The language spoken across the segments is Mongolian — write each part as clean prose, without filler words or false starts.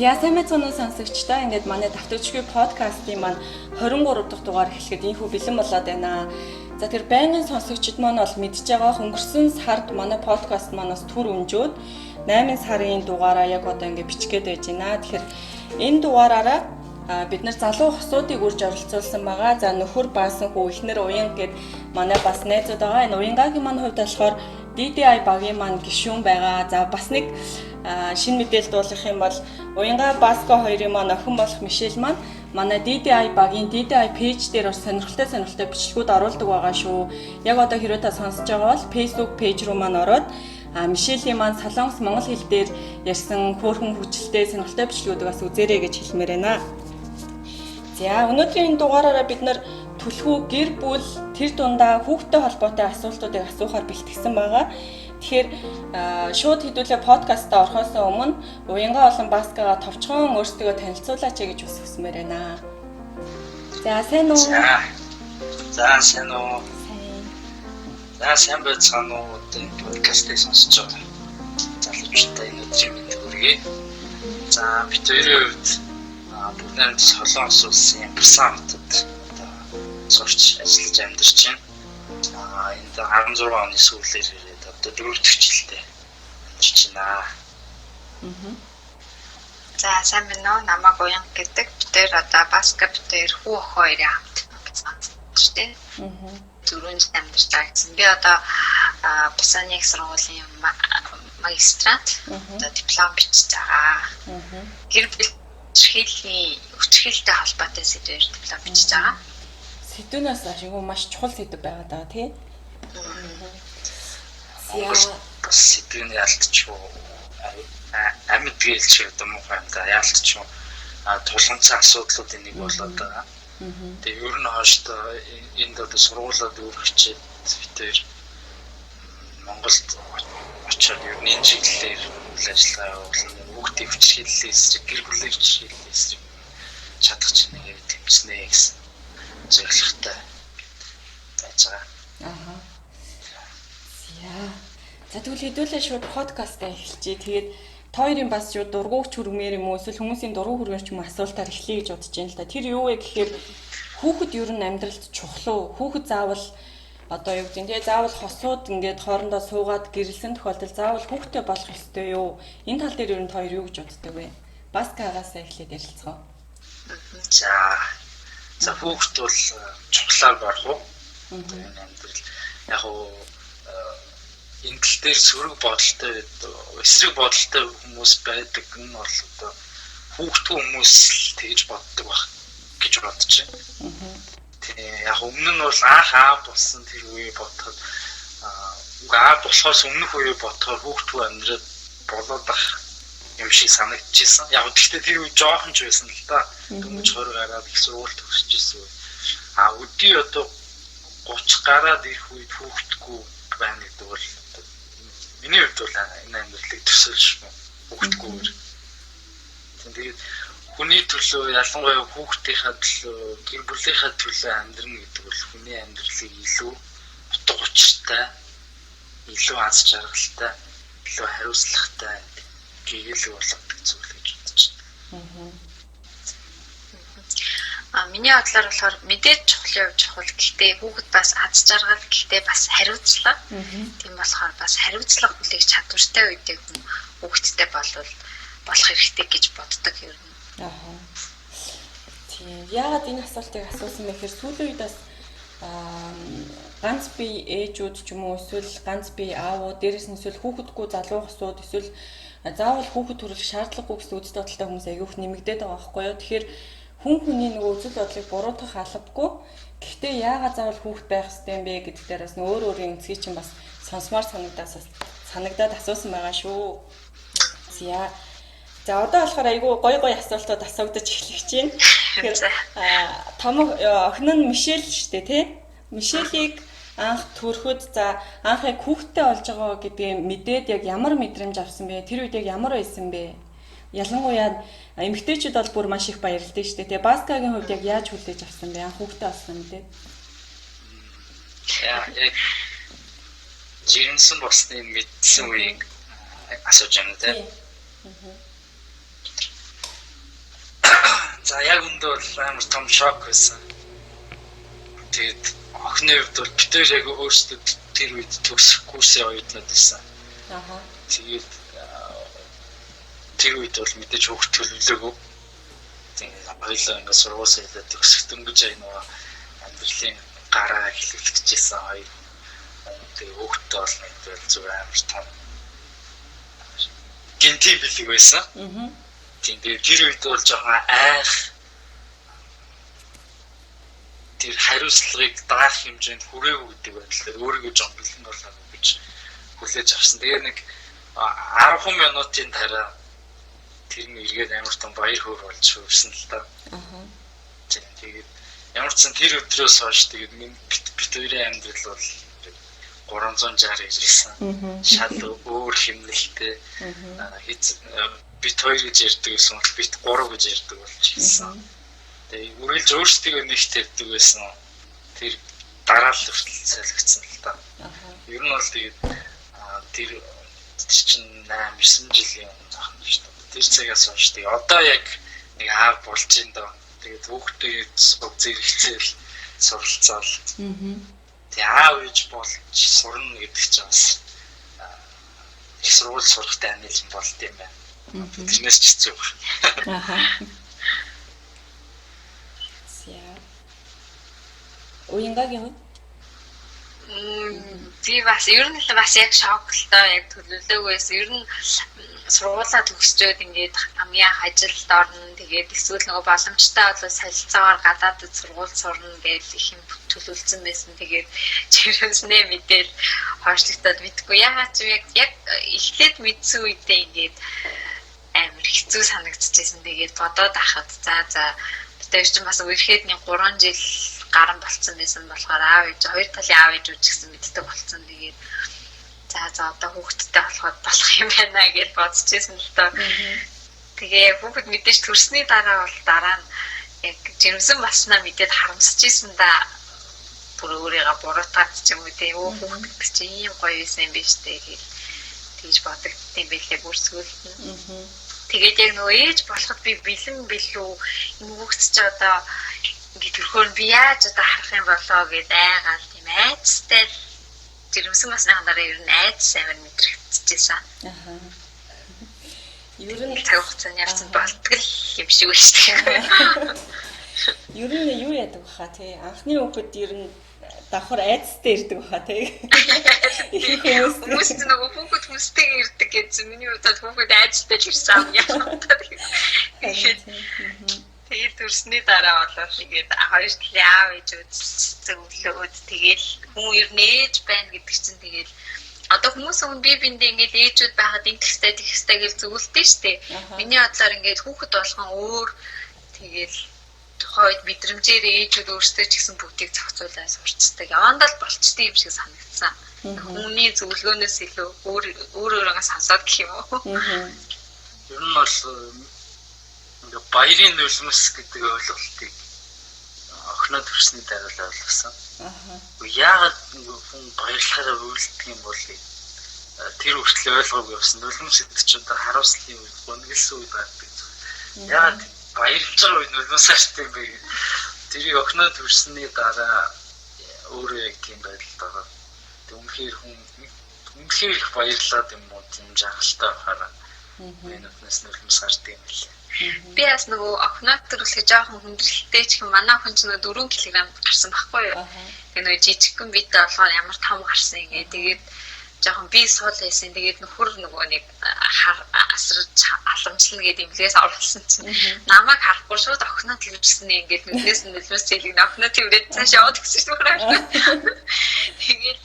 За сайн мэцэн сонсогчдоо ингээд манай давтагчгүй подкастын маань 23 дахь дугаар эхлэхэд инхүү бэлэн болоод байна. За тэр байнгын сонсогчид маань бол мэдж байгаа өнгөрсөн сард манай подкаст манаас түр өнжөөд 8 сарын дугаараа яг одоо ингээд бичгээд байж байна. Тэгэхээр энэ дугаараараа бид нар залуу хосуудыг үрж оролцуулсан байгаа. За нөхөр баасан хүү эхнэр уян гэд манай бас найзууд байгаа. Энэ уянгагийн маань хувьд болохоор DDI багийн маань гишүүн байгаа. За бас нэг шинэ мэдээлэл дуулах юм бол уянга баско хоёрын маань охин болох Мишель маань манай DDI багийн DDI пэйж дээр бас сонирхолтой бичлэгүүд оруулдаг байгаа шүү. Яг одоо хэрвээ та сонсож байгаа бол Facebook пэйж руу маань ороод Мишелийн маань Солонгос монгол хэл дээр ярьсан хөөрхөн хүчтэй сонирхолтой бичлэгүүдийг бас үзээрэй гэж хэлмээр байна. За өнөөдрийн энэ дугаараараа бид нар түлхүү гэр бүл тэр дундаа хүүхдтэй холбоотой асуултуудыг асуухаар бэлтгэсэн байгаа. Тэгэхээр шууд хэдүүлээ подкастаа орохоос өмнө уянга болон баскагаа товчхон өөрсдөө танилцуулаач гэж бас хүсмээр байна. За сайн уу? За сайн уу? За сайн байцгаана уу? Энэ подкастыг сонсож байгаа залуучуудаа энэ өдрийн мэнд хүргэе. За бид хоёрын хувьд бүгд Солонгос улсын Бусан хотод сурч ажиллаж амьдарч байна. Энд 16 оны сүүлээр ирээд одоо 4 дахь жилдээ амьдарч байна. За сайн байна уу? Намайг Уян гэдэг. Бид тэр одоо баска бид тэр хүү хоёрын хамт амьдарч байна. Түрүүнд амьдарч байгаа гэсэн. Би одоо Бусаны их сургуулийн магистрант одоо диплом бичиж байгаа. Гэр бүл хүчрхийлэлтэй холбоотой сэдвээр диплом бичиж байгаа. Сэдвнээс ашиггүй маш чухал сэдв байгаад байгаа тий. Бас сэдвний ялтчихгүй амьд гэлч гэдэг юм уу хэмдэ ялтчихгүй тулгымцсан асуудлуудын нэг болоод байгаа. Тэгээ ер нь хооштой энд одоо сургуулиуд өөрчлөж битээр Монголд очоод ер нь энэ чиглэлээр үйл ажиллагаа явуулна. Хүүхдийн хүчрхийллийн эсрэг, гэр бүлийн хүчрхийллийн эсрэг чадах чинь нэг тэмцэнэ гэсэн зорилготой байж байгаа. За тэгвэл хэдүүлээ шууд подкастаа эхэлчихье. Тэгээд хоёрын бас шууд дургууч хүрмээр юм уу эсвэл хүмүүсийн дургу хүрмээр ч юм асуултаар эхлэе гэж бодож байна л да. Тэр юу вэ гэхээр хүүхэд ер нь амьдралд чухал уу? Хүүхэд заавал одоо юу гэдэг нь тэгээ заавал хосууд ингээд хоорондоо суугаад гэрэлсэн тохиолдолд заавал хүүхэдтэй болох ёстой юу? Энэ тал дээр ер нь хоёр юу гэж боддог вэ? Баскагаасаа эхлээд ярилцгаа. За хүүхэд бол чухлаар барах уу? Энэ амьдрал яг уу энэ тал дээр сөрөг бодолтой эсрэг бодолтой хүмүүс байдаг нь бол одоо хүүхдгүй хүмүүс тэгж боддог байх гэж бодож байна. Тэгээ яг өмнө нь бол анх болсон тэр үе бодоход болохоос өмнөх үе бодохоор хүүхдгүй амьдраад болоод ах юм шиг санагдчихсан. Яг гэхдээ тэр үе жоохон ч байсан л да. Дөнгөж 20 гараад их сургууль төгсөж ирсэн. Өдий одоо 30 гараад ирэх үед хүүхдгүй байна гэдэг бол миний хувьд бол энэ амьдралыг төсөөлж хүүхдгүйгээр. Тэгээд хүний төлөө ялангуяа хүүхдийнхээ төлөө гэр бүлийнхээ төлөө амьдрна гэдэг бол хүний амьдралыг илүү утга учиртай, илүү аз жаргалтай, илүү хариуцлагатай гэгэл болгодог зүйл гэж бодож байна. Миний бодлоор болохоор мэдээж чухлын хувь чухал. Гэхдээ хүүхэд бас аз жаргал, гэхдээ бас хариуцлага. Тийм болохоор бас хариуцлага хүлээх чадвартай үедээ хүүхэдтэй болох хэрэгтэй гэж боддог юм. Тийм. Яагаад энэ асуултыг асуусан бэ гэхээр сүүлийн үед бас ганц бие ээжүүд ч юм уу эсвэл ганц бие аавууд дээрээс нь эсвэл хүүхэдгүй залуу хосууд эсвэл заавал хүүхэд төрөх шаардлагагүй гэсэн үзэл бодолтой хүмүүс аяг их нэмэгдээд байгаа байхгүй юу. Тэгэхээр хүн хүний нөгөө үзэл бодлыг буруутгах албагүй. Гэхдээ яагаад заавал хүүхэд байх ёстой юм бэ гэдэг дээр бас өөр өөрийн үнцгийг чинь бас сонсмоор санагдаад асуусан байгаа шүү. За одоо болохоор айгүй гоё асуултууд асуугдаж эхлэх чинь. Тэгэхээр том охин нь Мишель шүү дээ тий. Мишелийг анх төрөхөд за анх яг хүүхэдтэй болж байгаа гэдгийг мэдээд яг ямар мэдрэмж авсан бэ? Тэр үед яг ямар байсан бэ? Ялангуяа эмэгтэйчүүд бол бүр маш их баярлалтай шүү дээ. Тэгээ баскагийн хувьд яг яаж хүлээж авсан бэ? Анх хүүхэдтэй болсон мэдээд. Яг жирэмсэн болсныг мэдсэн үеийг асууж байна тий. За яг үндэ бол амар том шок байсан. Тэгээд охины хувьд бол битэр яг өөрсдөө тэр үед төгсөх курсын оюутнууд байсан. Аха. Тэгээд тэр үед бол мэдээж хөөх төлөвлөгөө. Тэгээд хоёулаа ингээд сургууль хийлээ төгсөх дөнгөж аяг нөгөө амьдралын гараа эхлүүлчихсэн хоёр. Тэгээд хөөхтэй бол мэдээ зүгээр амар том гинти бэлэг байсан. Аа. Тэгээд тэр үед бол жоохон айх тэр хариуцлагыг даах хэмжээнд хүрээгүй гэдэг байдлаар өөрийгөө жоохон бэлэн болоо гэж хүлээж авсан. Тэгээд нэг 10 минутын дараа тэр нь эргээд амар том баяр хөөр болж хөрсөн л та. Аа. Тэгээд ямар ч сан тэр өдрөөс хойш тэгээд бит хоёрын амьдрал бол 360 ирсэн. Шал өөр хэмнэлтэй. Бит хоёр гэж ярьдаг байсан бол бит 3 гэж ярьдаг болж ирсэн. Тэгээд үргэлж өөрсдөө нэг тавьдаг байсан. Тэр дараа л хүртэл солигдсон л та. Ер нь бол тэгээд тэр чинь 8-9 жилийн өмнө ах нь шүү дээ. Тэр цагаас хойш тэгээд одоо яг нэг аав болж ин доо. Тэгээд хүүхдээ зэрэгцээл суралцаал. Тэгээ аав ээж болж сурна гэдэг чинь бас их сургууль сурахтай амжилт болд юм байна. Тэрнээс ч хэцүү. Аха. Яа. Уянгагийн үү? Би бас ер нь л бас яг шок л тоо яг төлөвлөгөөс ер нь сургуулаа төгсчөөд ингээд амьяа ажилд орно тэгээд эсвэл нөгөө боломжтой бол солилцоогоор гадаадд сургууль сурна гэж их юм төлөвлөсөн байсан. Тэгээд чирээснээ мэдээл хойшлогдоод мэдгүй яагаад ч яг эхлээд мэдсэн үедээ ингээд амар хэцүү санагдчихсэн. Тэгээд бодоод ахад за тэр чинь бас үерхэд нэг 3 жил гарan болцсон байсан болохоор аав ээж хоёр талын аав ээж үжигсэн мэддэг болцсон. Тэгээд за одоо хүүхдтэй болох юм байна гэж бодчихсон л доо. Тэгээ хүүхэд мэдээж төрсний дараа бол дараа нь яг жирэмсэн болсноо мэдээд харамсаж исэн да. Бүр өөрийгөө буруутгаад ч юм уу тийм хүүхэд чинь ийм гоё байсан юм биш үү гэж бодогдсон байлээ бүр сүүлд нь. Тэгээд яг нөгөө ээж болоход би бэлэн билүү энэ хүүхэд ч одоо ингээд төрхөөр би яаж одоо харах юм болоо гэд айгаал тийм айцтай жирэмсэн басныхан дараа ер нь айц амар мэдрэгдчихсэн. Аха. Ер нь цаг хугацааны явцад болтгол юм шиг байна шүү дээ. Ер нь юу яадаг баха тий анхны хүүхэд ер нь давхар айцтай ирдэг баха тий. Хүмүүс нөгөө хүүхэд хүсдэг ирдэг гэж миний удаад хүүхэд айцтай л ирсэн юм яа. Тэгээд төрсний дараа болоо тэгээд хоёр талын аав ээж зөвлөөд тэгээд хүн ер нь ээж байна гэдэг чинь тэгээд одоо хүмүүс өмнө би биндээ ингээд ээжүүд байхад ингэх хэвтэй гэж зөвлөдөө штэ. Миний бодлоор ингээд хүүхэд болгон өөр тэгээд тухайд мэдрэмжээр ээжүүд өөрсдөө ч гэсэн бүгдийг зохицуулаад сурчдаг. Явандаа л болчтой юм шиг санагдсан. Хүний зөвлөгөөнөөс илүү өөрөөгөө сонсоод гэх юм уу. Ер нь бол баярын нулимс гэдэг ойлголтыг охиноо төрсний дараа л ойлгосон. Яагаад хүн баярлахаараа үйлдэх юм бол тэр хүртэл ойлгоогүй явсан. Нулимс гэдэг чинь одоо харуулслын үед, гонглсон үед байдаг. Яагаад баярлж байгаа үед нулимсаа штеп юм бэ? Тэрийг охиноо төрсний дараа өөрөө яг тийм байдалд байгаа. Тэг үнэхээр хүн үнэхээр их баярлаад юм уу тийм жахалтай байхаараа минутнаас нулимс гардаг юм лээ. Би бас нөгөө охиноо төрүүлэх жоохон хүндрэлтэй ч юм манай охин ч нөгөө 4 кг гарсан байхгүй юу. Тэгээ нөгөө жижигхэн биетэй болохоор ямар том гарсан ингэ. Тэгээд жоохон би суул байсан. Тэгээд нөхөр нөгөө нэг асарж аламжлна гэдэг имлгээс оруулсан чинь намайг харахгүй шууд охиноо төрүүлсэн ингээд нүднээс нь нулимс зээлийг охиноо тэрвэд цааш яваад гэсэн шүү дээ. Тэгээд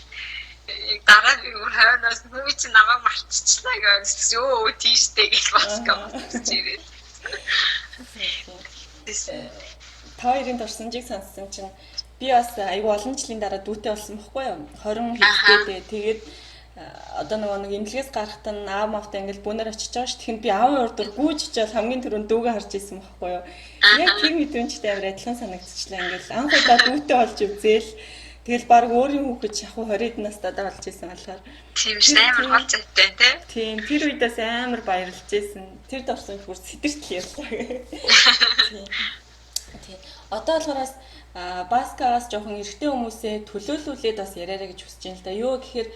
дараа нь өөр хавнаас нүми чи намайг мартчихлаа гэж ёо тийштэй гэж басгаа чирээ. Та хоёрын дурсамжийг сонссон чинь би бас айгүй олон жилийн дараа дүүтэй болсон байхгүй юу? 20 хэвтэй тэгээд одоо нэг имлгээс гарахтаа аав мавтай ингээл бүүнээр очиж байгаа ш. Тэгэхэд би аавын урдуур гүйж очиод хамгийн түрүүнд дүүгээ харж ирсэн байхгүй юу? Яг тэр мэдрэмжтэй амар адилхан санагдчихлаа. Ингээл анх удаа дүүтэй болж үзээл Тэгэл баг өөрийн хүүхэд яг 20-д настайд болж исэн болохоор. Тийм шүү амар гол зайтай тий. Тийм тэр үедээс амар баярлж исэн. Тэр дорсон бүр сэтэртэл ярьлаа. Тийм. Одоо болохоос баскаас жоохон эрэгтэй хүмүүсээ төлөөлүүлээд бас яриараа гэж хүсэж байна л да. Юу гэхээр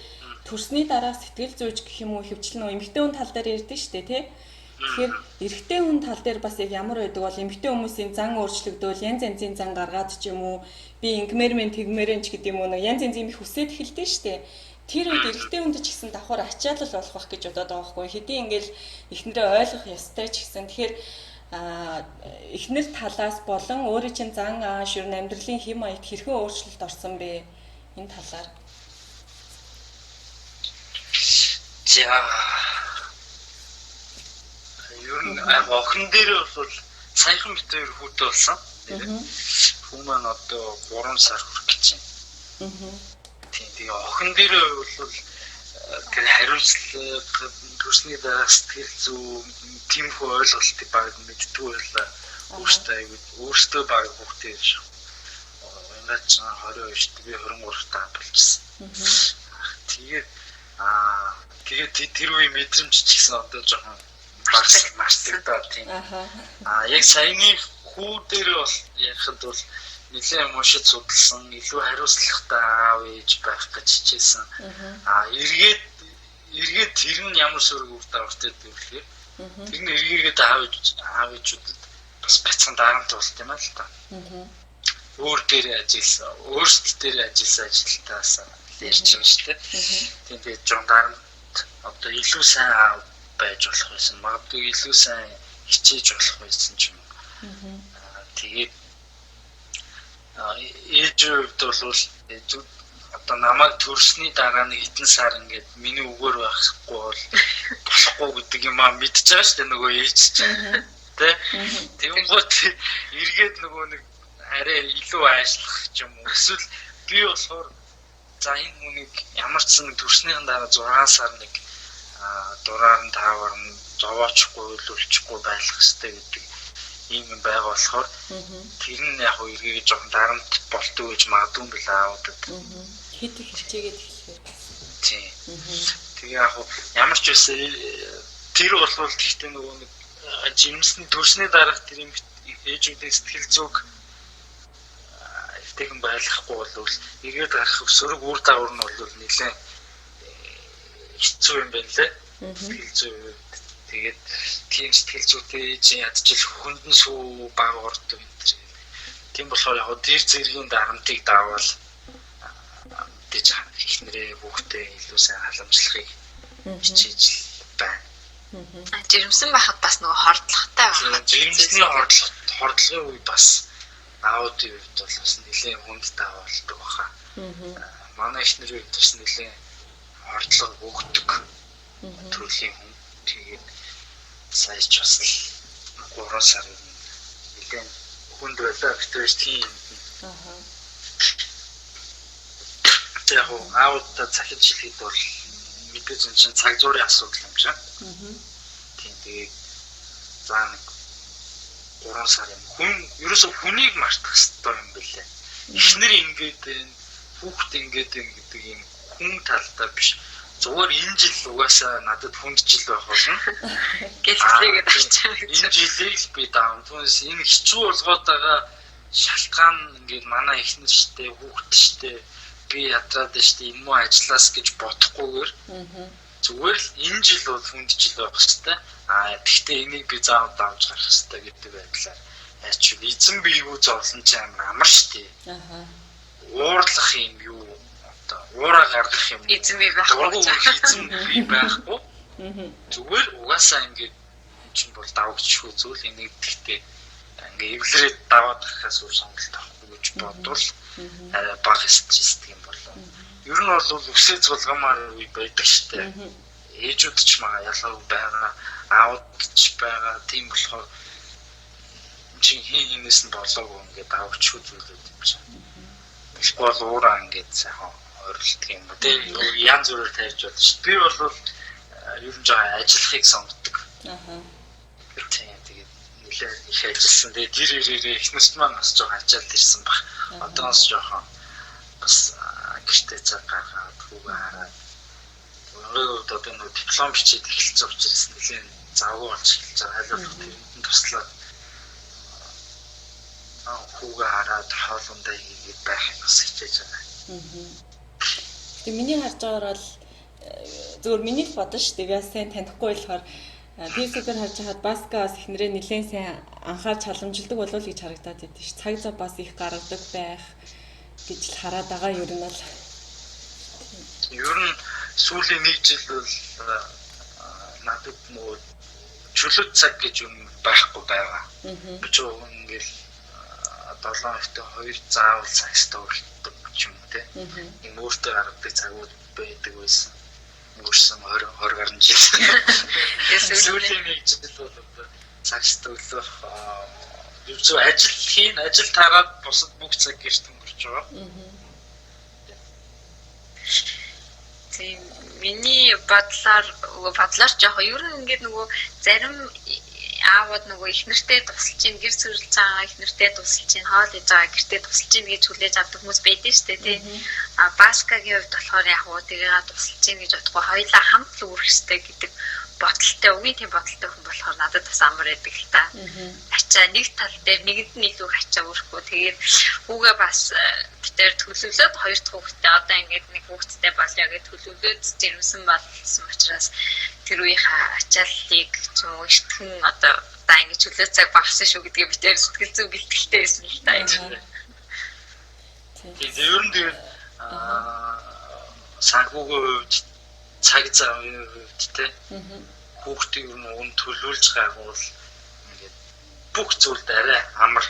төрсний дараа сэтгэл зүйч гэх юм уу хөвчлэн эмэгтэй хүн тал дээр ярьдэн штэ тий. Тэгэхээр эрэгтэй хүн тал дээр бас яг ямар байдаг бол эмэгтэй хүмүүсийн зан өөрчлөгдөөл янз янзын зан гаргаад ч юм уу би ингэмэр мэн тэгмэрэн ч гэдэг юм уу янз янзын их хүсээд эхэлдэг штэ. Тэр үед эрэгтэй хүнд ч гэсэн давхар ачаалал болох байх гэж бодоод байгаа байхгүй. Хэдий ингээл эхнэрээ ойлгох ёстой ч гэсэн тэгэхээр эхнэр талаас болон өөрийн чинь зан ааш ер нь амьдралын хэм маягт хэрхэн өөрчлөлт орсон бэ энэ талаар. За ер нь охин дээр бол саяхан бит хоёр хүүтэй болсон. Хүү маань одоо 3 сар хүрэх гэж байна. Тийм охин дээр бол тэр хариуцлага төрсний дараа сэтгэл зүй тиймхүү ойлголтыг баг мэддэг байлаа. Өөртөө баг хүүхдээ шүү. Ингээд ч 22 шүү дээ. Би 23 таа болчихсон. Тэгээд тэр үе мэдрэмж ч гэсэн одоо жоохон марцдаг тийм. Яг саяны хүү дээр бол ярихад бол нэлээд уншиж судалсан, илүү хариуцлагатай аав ээж байх гэж хичээсэн. Эргээд тэр нь ямар сөрөг үр дагавартай гэвэл тэр нь эргээгээд аав ээжүүдэд бас бяцхан дарамт болт юм аа л та. Өөр дээр ажилласан, өөрсдөл дээр ажилласан ажилтнаас ярьж байгаа шүү дээ. Тэгээд жон дарамт одоо илүү сайн аав байж болох байсан. Магадгүй илүү сайн хичээж болох байсан ч юм уу. Тэгээд ээжүүд бол одоо намайг төрсний дараа нэг хэдэн сар ингээд миний өгөр байхгүй бол болохгүй гэдэг юм аа мэдчихэж байгаа шүү дээ нөгөө ээж чинь. Тэ? Тэнгуут эргээд нөгөө нэг арай илүү ажиллах юм уу? Эсвэл би болохоор за энэ хүнийг ямар ч нэг төрснийхэн дараа 6 сар нэг дураар нь таавар нь зовоочгүй үлүүлчихгүй байх хэрэгтэй гэдэг ийм юм байгаа болохоор тэр нь яг эргээд жоохон дарамт болтгүй гэж магадгүй юм билээ аудад. Хэд их хичээгээд эхлэхээр. Тийм. Тэгээ яг ямар ч байсан тэр болвол гэхдээ нөгөө нэг жимсний төрсний дараах тэр юм ээжүүдийн сэтгэл зүг эвтэйгэн байлгахгүй бол эргээд гарах сөрөг үр дагавар нь бол нэлээд хэцүү юм байна лээ. Сэтгэл зүй тэгээд тийм сэтгэл зүйтэй ээж ядчил хүндэн сүү баг ордог юм тэр. Тийм болохоор яг тэр зэргийн дарамтыг даавал дэж ихнэрээ хүүхдээ илүү сайн халамжлахыг хичээж байна. Жирэмсэн байхад бас нөгөө хордлоготой байна. Жирэмсний хордлогын үе бас аудио үед бол бас нэлээд хүнд даавалдаг баха. Манай ихнэрийн үед бас нэлээд хордлого өгдөг төрлийн хүн. Тэгээд саяч бас 3 сар нэлээд хүнд байлаа гэхдээ тийм. Яг аудио захиж хэлэхэд бол мэдээж энэ чинь цаг зуурын асуудал юм чинь. Тийм тэгээд за нэг 3 сар юм. Хүн ерөөсөө хүнийг мартах хэрэгтэй юм билээ. Эхнэр ингээд хүүхд ингээд гэдэг юм хүн талдаа биш. Зүгээр энэ жил угаасаа надад хүнд жил байх болно. Гэлтгээд авчихсан. Энэ жилийг би даав. Түүнээс энэ хэцүү болгоод байгаа шалтгаан ингээд манай эхнэр штэ хүүхд штэ би ядраад штэ энэ муу ажиллаас гэж бодохгүйгээр зүгээр л энэ жил бол хүнд жил байх хэвээр. Тэгтээ энийг би заавал давж гарах хэвээр гэдэг байдлаар яач эзэн би юу зовлон ч амар штэ. Уурлах юм юу одоо уураа гаргах юм. Эзэн би байхгүй. Эзэн би байхгүй. Зүгээр угаасаа ингээд чинь бол давагчгүй зүйл энийг тэгтээ ингээ эвлэрээд даваад гарахаас үр сонголт авахгүй гэж бодвол баг стресс гэх юм болоо. Ер нь бол өсөө цулгамаар үе байдаг штэ. Ээжүүд ч маа ялгаагүй байгаа, аауд ч байгаа. Тийм болохоор чи хийнээс нь болоогүй ингээ давагчгүй зүйлүүд юм чинь. Эсвэл уураа ингээ сайхан ойрлт юм уу. Тэгээ янз бүрээр тарьж болно штэ. Би бол ер нь жаа ажиллахыг сонгодог. Тэгээд нэлээд их ажилласан. Тэгээд дэр ирээрээ эхнэрт маань бас жоохон ачаалт ирсэн баг. Одоос жоохон бас гэртээ цаг гаргаад хүүгээ хараад өөрөөр одоо нэг диплом бичээд эхэлж байгаа учраас нэлийн завгүй болж эхэлж байгаа. Айлуулах тэрэнд туслаад хүүгээ хараад хоолундаа хийгээд байхыг бас хичээж байгаа. Тэгээ миний харж байгаагаар бол зөвхөн миний бодсон шүү дээ. Би бас сайн танихгүй болохоор Facebook-ээр харж хаад Баскаас эхнэрээ нэлээд сайн анхаарч халамжилдаг болов уу гэж харагдаад байдсан ш. Цаг зав бас их гаргадаг байх гэж л хараад байгаа ер нь бол. Ер нь сүүлийн нэг жил бол надад нөгөө чөлөө цаг гэж юм байхгүй байгаа. Би ч ингээл 7 хоногт 2 заавал цагтай өртдөг ч юм уу те. Ийм өөртөө гаргадаг цагууд байдаг байсан. Өнгөрсөн 20 гаруй жил. Сүүлийн нэг жил бол цагтай өглөө юу ч ажил тараад бусад бүх цаг гэрт өнгөрч байгаа. Тийм миний бодлоор жоох ер нь ингээд нөгөө зарим аавууд нөгөө их нэртэй тусалж ийн гэр цэвэрлж байгаа их нэртэй тусалж ийн хоол хийж байгаа гэртээ тусалж ийн гэж хүлээж авдаг хүмүүс байдаг шүү дээ тий. Баскагийн хувьд болохоор яг уу тэрийг тусалж ийн гэж бодохгүй хоёулаа хамт л үүрэх хэрэгтэй гэдэг бодолтой үгийн тийм бодолтой хүн болохоор надад бас амар байдаг л та. Ачаа нэг тал дээр нэгэнд нь илүү ачаа өрөхгүй тэгээд хүүгээ бас тэр төлөвлөд хоёр дахь хүүхдээ одоо ингээд нэг хүүхэдтэй болё гэж төлөвлөд жирэмсэн болсон учраас тэр үеийнхээ ачааллыг ч юм уу итгэн одоо ингэж чөлөө цаг багсан шүү гэдгийг би тэр сэтгэл зүйн бэлтгэлтэй байсан л та юм. Тэгээд ер нь тэгээд санхүүгийн хувьд цаг завын хувьд те хүүхдээ ер нь төлөвлөж байгуул ингээд бүх зүйлд арай амар.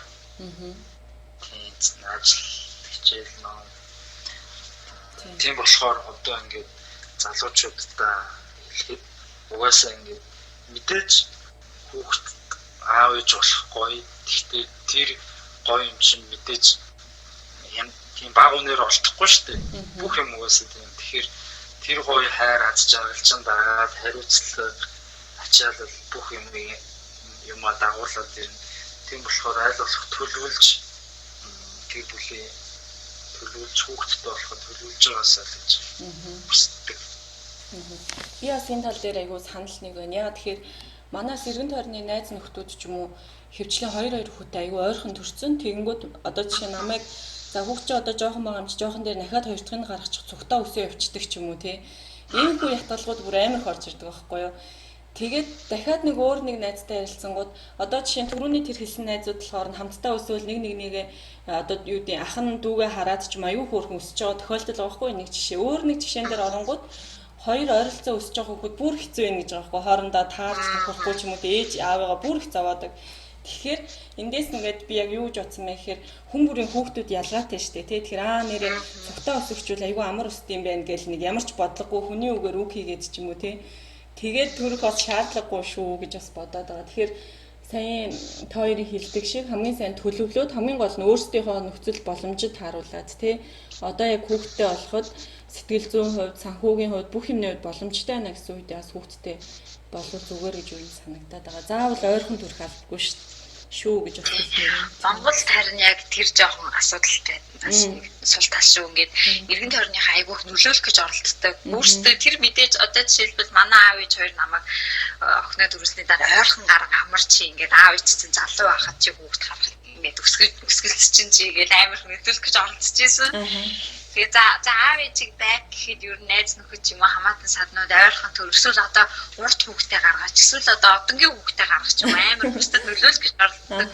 Тийм ажил хичээл нөө. Тийм болохоор одоо ингээд залуучуудаа хэлэхэд угаасаа ингээд мэдээж хүүхд аав ээж болох гоё. Гэхдээ тэр гоё юм чинь мэдээж юм тийм баг үнээр олдохгүй шүү дээ. Бүх юм угаасаа тийм. Тэгэхээр тэр гоё хайр аз жаргалчсан дагаад хариуцлага ачаалал бүх юмаа дагуулад ирнэ. Тийм болохоор айл болох төлөвлөж тэр бүлээ төлөвлөж хүүхдтэй болоход төлөвлөж байгаасаа л гэж хүсдэг. Би бас энэ тал дээр айгүй санал нэг байна. Яа тэгэхээр манай сэргэн тойрны найз нөхдүүд ч юм уу хөвчлэн 2 хүүтэй айгүй ойрхон төрсөн. Тэгэнгүүт одоо жишээ намайг за хүүхд чи одоо жоохон байгаа юм чи жоохон дээр дахиад 2 дахь нь гаргачих цугтаа өсөө явчихдаг ч юм уу тий. Иймэрхүү ятгалгууд бүр амар хорж ирдэг байхгүй юу. Тэгээд дахиад нэг өөр нэг найзтай ярилцсангууд одоо жишээ нь түрүүний тэр хэлсэн найзууд болохоор хамтдаа өсөөл нэг одоо юу гэдэг ах нь дүүгээ хараад ч юм аюу хөөрхөн өсөж байгаа тохиолдол байгаа байхгүй нэг жишээ. Өөр нэг жишээн дээр оронгууд хоёр ойролцоо өсөж байгаа хүүхэд бүр хэцүү юм гэж байгаа байхгүй хоорондоо таарч тавихгүй ч юм уу ээж аавыгаа бүр их заваадаг. Тэгэхээр эндээс нэгэд би яг юу гэж бодсон бэ гэхээр хүн бүрийн хүүхдүүд ялгаатай штэ тий. Тэгэхээр нэрээ цогтоо өсөвчүүл айгүй амар өсдөм байх гэл нэг ямар ч бодлогогүй хүний үгээр үг хийгээд ч юм уу тий. Тэгээд төрөх бас шаардлагагүй шүү гэж бас бодоод байгаа. Тэгэхээр сайн тойрын хилдэг шиг хамгийн сайн төлөвлөөд хамгийн гол нь өөрсдийнхөө нөхцөл боломжид тааруулаад тий. Одоо яг хүүхдтэй болоход сэтгэл зүйн хувьд, санхүүгийн хувьд бүх юмны хувьд боломжтой байна гэсэн үедээ бас хүүхдтэй болов зүгээр гэж үе санагдаад байгаа. Заавал ойрхон төрөх албагүй шүү гэж бодсон. Монголд харин яг тэр жоохон асуудалтай бас сул тал шүү. Ингээд иргэн тойрныхаа айгүйх нөлөөлөх гэж оролддог. Өөрсдөө тэр мэдээж одоо жишээлбэл манай аав ээж хоёр намайг охиноо дөрөвсний дараа ойрхон гарга амарч ингээд аав ээж чинь залуу байхад чи хүүхд харах ингээд өсгөлц чинь чи ингээд амар нөлөөлөх гэж оролдож байсан. Тэгээ за аав ээжийг байг гэхэд ер нь найз нөхөд юм хамаатан саднууд ойрхон төрөсөл одоо урт хүүхдээ гаргаач эсвэл одоо одонгийн хүүхдээ гаргах юм амар бусдад нөлөөлөх гэж оролддог.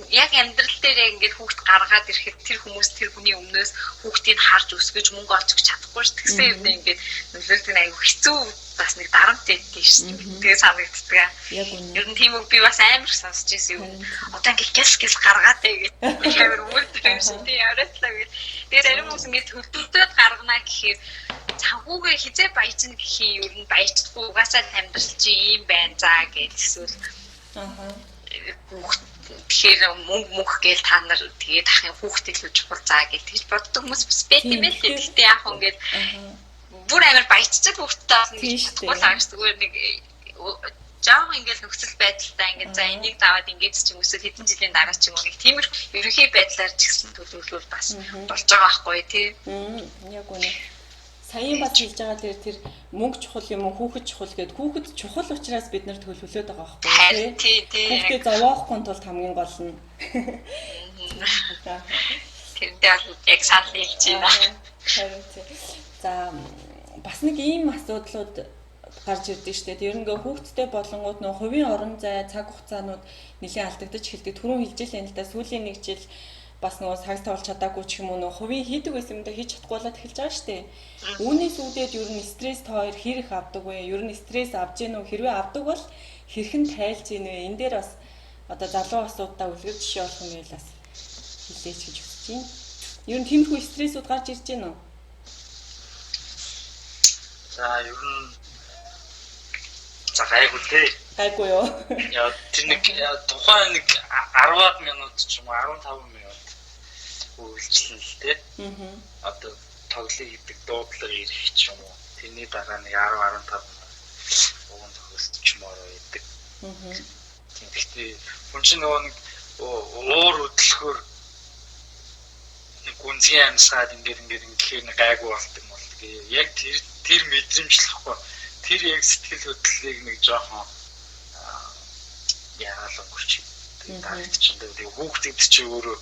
Яг амьдрал дээр ингээд хүүхд гаргаад ирэхэд тэр хүмүүс тэр хүний өмнөөс хүүхдийг харж өсгөж мөнгө олж өгч чадахгүй ш. Тэгсэн юм ингээд нөлөөлдөг аюу хэцүү бас нэг дарамт байдгийг ш. Тэгээ санагддаг. Ер нь тийм үг би бас амар сонсч ирсэн юм. Одоо ингээд гис гаргаатай гэдэг амар үлдэх юм шиг тийм яриатлаа гэж. Тэгээ зарим хүмүүс ингээд төлөвлөд гаргана гэхээр санхүүгээ хизээ баяжна гэхий ер нь баяждаггүй угаасаа амьдрал чи ийм байна заа гэсэн. Тэгэхээр мөнгө гээл та нар тэгээд ахын хүүхдээ л чухал заа гэж тэгж боддог хүмүүс бас байт юм байл. Гэхдээ яг ингээд бүр амар баяжчаад хүүхдтэй бас нэг чадахгүй лагч зүгээр нэг Жаахан ингээл нөхцөл байдалтай ингээд за энийг даваад ингээд ч юм уу хэдэн жилийн дараа ч юм уу нэг тиймэрхүү ерөнхий байдлаар ч гэсэн төлөвлөл бас болж байгаа байхгүй тий. Яг үнэ. Саяын бас хэлж байгаа тэр мөнгө чухал юм уу хүүхэд чухал гэдэг хүүхэд чухал учраас бид нар төлөвлөд байгаа байхгүй тий. Хүүхдээ зовоохгүй тулд хамгийн гол нь. Тэр яг санал хэлж байна. Харин тий. За бас нэг ийм асуудлууд гарч ирдэг шүү дээ. Ер нь хүүхдтэй болонгууд нөө хувийн орон зай, цаг хугацаанууд нэлээд алдагдаж эхэлдэг. Түрүүн хэлж илээ л да сүүлийн нэг жил бас нөгөө сагс тавуулж чадаагүй ч юм уу нөгөө хувийн хийдэг байсан юм да хийж чадахгүй болоод эхэлж байгаа шүү дээ. Үүнээс үүдээд ер нь стресс тоор хэрэг авдаг вэ? Ер нь стресс авж гин үү? Хэрвээ авдаг бол хэрхэн тайлж гин вэ? Энэ дээр бас одоо залуу асуудаа үлгэр жишээ болох юм байл бас хэлээч гэж хүсэж байна. Ер нь тиймэрхүү стрессүүд гарч ирж гин үү? За ер нь за гайгүй гайгүй юу? Яа тэр нэг тухайн нэг 10-аад минут ч юм уу 15 минут үйлчлэн л дээ. Одоо тоглолт хийдэг дуудлага ирэх ч юм уу. Тэрний дараа нэг 10-15 уун төгсчмөр байдаг. Тэгэхдээ хүн чинь нөгөө нэг уур хөдөлгөөр нэг гүнзгий амьсгаад ингээд гэхээр нэг гайгүй болдог юм бол яг тэр мэдрэмжлэхгүй тэр яг сэтгэл хөдлөлийг нэг жоохон яагалангуйч тэгээд чинь тэгээд хүүхдэд чи өөрөө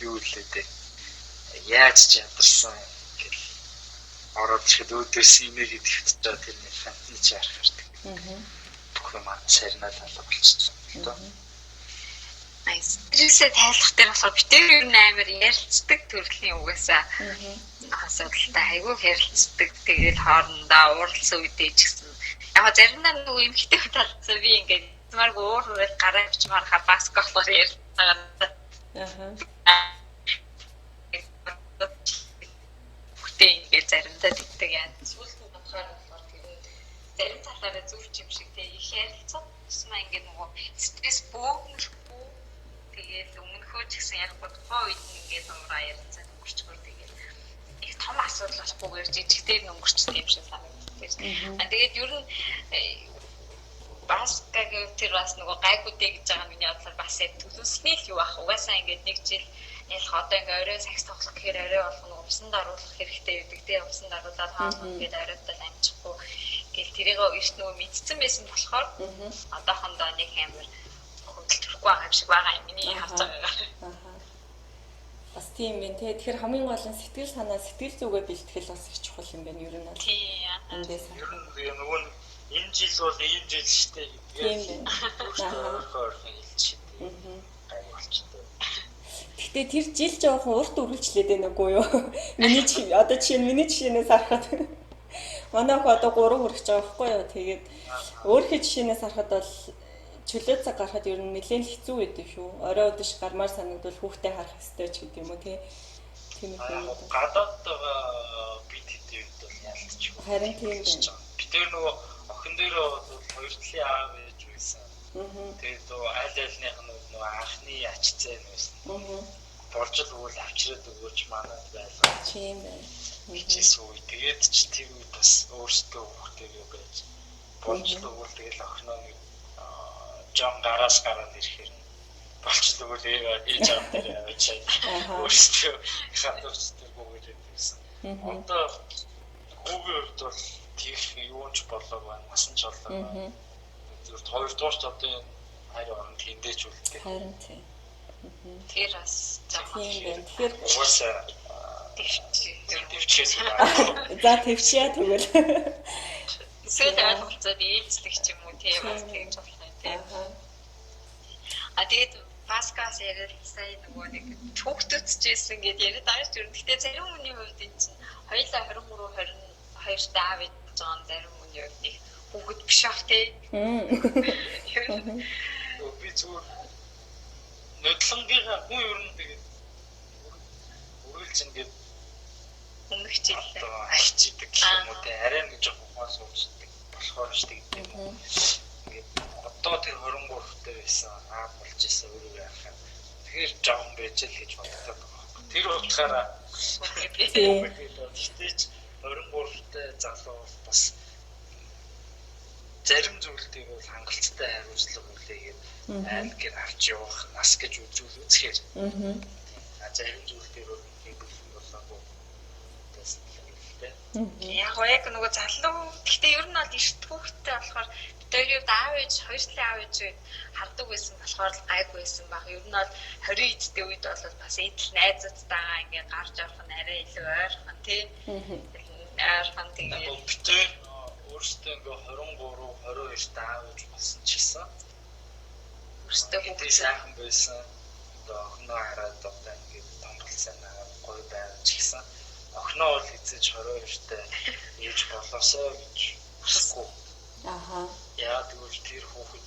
юу хэлээ дээ яаж ч ядарсан гэл ороод ихэд өөдөөс имэйл идэвчж байгаа тэр нэг фантич ярих хэрэгтэй. Бүх юм сарнаад алга болчихсон. Стрессээ тайлах дээр болохоор битээр ер нь амар ярилцдаг төрлийн угаасаа асуудалтай айгүй ярилцдаг. Тэгээд хоорондоо уурлсан үедээ ч гэсэн яг заримдаа нөгөө эмхтэй талцаа би ингээд марг уурал гараа бичмаар хабаск болохоор ярьцгаа. Бүтэн ингээд заримдаа тэгдэг яа. Сүүлд нь болохоор зарим талаараа зүрх юм шиг тэг их ярилцсан. Тэсмээ ингээд нөгөө стресс бөөгнөхгүй. Тэгээд өмнөхөө ч гэсэн яг бодгоо үед ингээд ураа ярьцсан өнгөрчгөр тэгээд их том асуудал болохгүйгээр жижиг дээр өнгөрчсөн юм шиг санагддаг. Тэгээд ер нь бас тэр бас нөгөө гайгуудыг гэж байгаа миний бодлоор бас яг төлөвлөсний л юу ах угаасаа ингээд нэг жил ялах одоо ингээд орой сагс тоглох гэхээр орой болгоно увсанд оруулах хэрэгтэй байдаг тийм увсанд оруулаад хаална ингээд оройтой амжихгүй гэл тэрийг эрт нөгөө мэдсэн байсан болохоор одоохондоо нэг амар хөдөлгөхгүй байгаа юм шиг байгаа юм миний харж байгаагаар. Бас тийм байна те. Тэгэхээр хамгийн гол нь сэтгэл санаа сэтгэл зүгээ бэлтгэл бас их чухал юм байна ер нь бол. Тийм. Эндээс нөгөө энэ жил бол энэ жил штэ гэдэг. Өөрөөр хэлчихээ. Гэтэ тэр жил жоохон урт үргэлжлээд байна үгүй юу? Миний одоо миний жишээнээс харахад манай хөө одоо 3 хүрэх байгаа байхгүй юу? Тэгээд өөрийнхөө жишээнээс харахад бол чөлөө цаг гарахад ер нь нэлээд хэцүү байдаг шүү. Орой өдөш гармаар санагдвал хүүхдээ харах хэрэгтэй ч гэдэг юм уу тий. Тийм их юм. Гадаад бид хэдийд бол ялцчих. Харин тийм байна. Тэр нөгөө охин дээр бол хоёр талын аав ээж байсан. Тэгээд аль альных нь нөгөө анхны ач зээ нь байсан. Борж л өгвөл авчираад өгөөч манад байлаа. Тийм байна. Бичээс үе. Тэгээд ч тэр үед бас өөрсдөө хүүхдээ байж борж л өгвөл тэгэл охиноо нэг жон гараас гараад ирэхээр болчихлоо ээж аав дээр явж өөрсдөө хатуурчтай бүгд байсан. Одоо хүүгийн хувьд бол тийх юунч болоо байна, насан ч болоо. Зөвхөн хоёрдугаар ч одоо энэ хайр орон тэндэж үлдээ. Харин тийм. Тэр бас тийм байна. Тэгэхээр угаасаа төвчээс за төвчээ тэгвэл эсвэл ойлголцоод ээлжлэх ч юм уу тийм бас тэгж болно тийм. Тэгээд Паскас ярилцсан нөгөө нэг хүүхдүүд ч гэсэн гээд яриад байгаа ч юм. Гэхдээ зарим хүний хувьд энэ чинь хоёулаа 23 22 таав гэж байгаа зарим хүний хувьд их бүгд биш ах тий. Би зүгээр нотлонгийнхаа хүн ер нь тэгээд үргэлж ингээд өмнөх жилдээ ахичдаг юм уу тий. Арай нэг жоохон ухаан суучдаг болохоор ч тэгээд ингээд одоо тэр 23 таа байсан аа болж ирсэн өөрөө яахаа. Тэгэхээр жоохон байж л гэж боддог. Тэр утгаараа тэгтээч 23 таа залуу бас зарим зүйлийг бол хангалттай хариуцлага үлээгээд айл гээд авч явах нас гэж үзэхээр. Зарим зүйлээр бол бэлэн болоогүй гэсэн л дээ. Яг нөгөө залуу гэхдээ ер нь бол эрт хүүхдтэй болохоор бидний аав ээж хоёртлын аав ээж хардаг байсан болохоор л гайг байсан баг. Ер нь бол 20 эдтэй үед бол бас эдл найзуудтайгаа ингээд гарч явах нь арай илүү ойрхон тий. Ойрхон тэгээд битээ өөртөө ингээ 23 22 таав гэж болсон ч гэсэн өөртөө хүүхдээ сайхан байсан. Одоо охиноо хараад одоо ингээ томролцсон гоё байв ч гэсэн охиноо бол эцэж 22-тай ээж болоосоо гэж хүсэхгүй. Яа тэгвэл тэр хүүхэд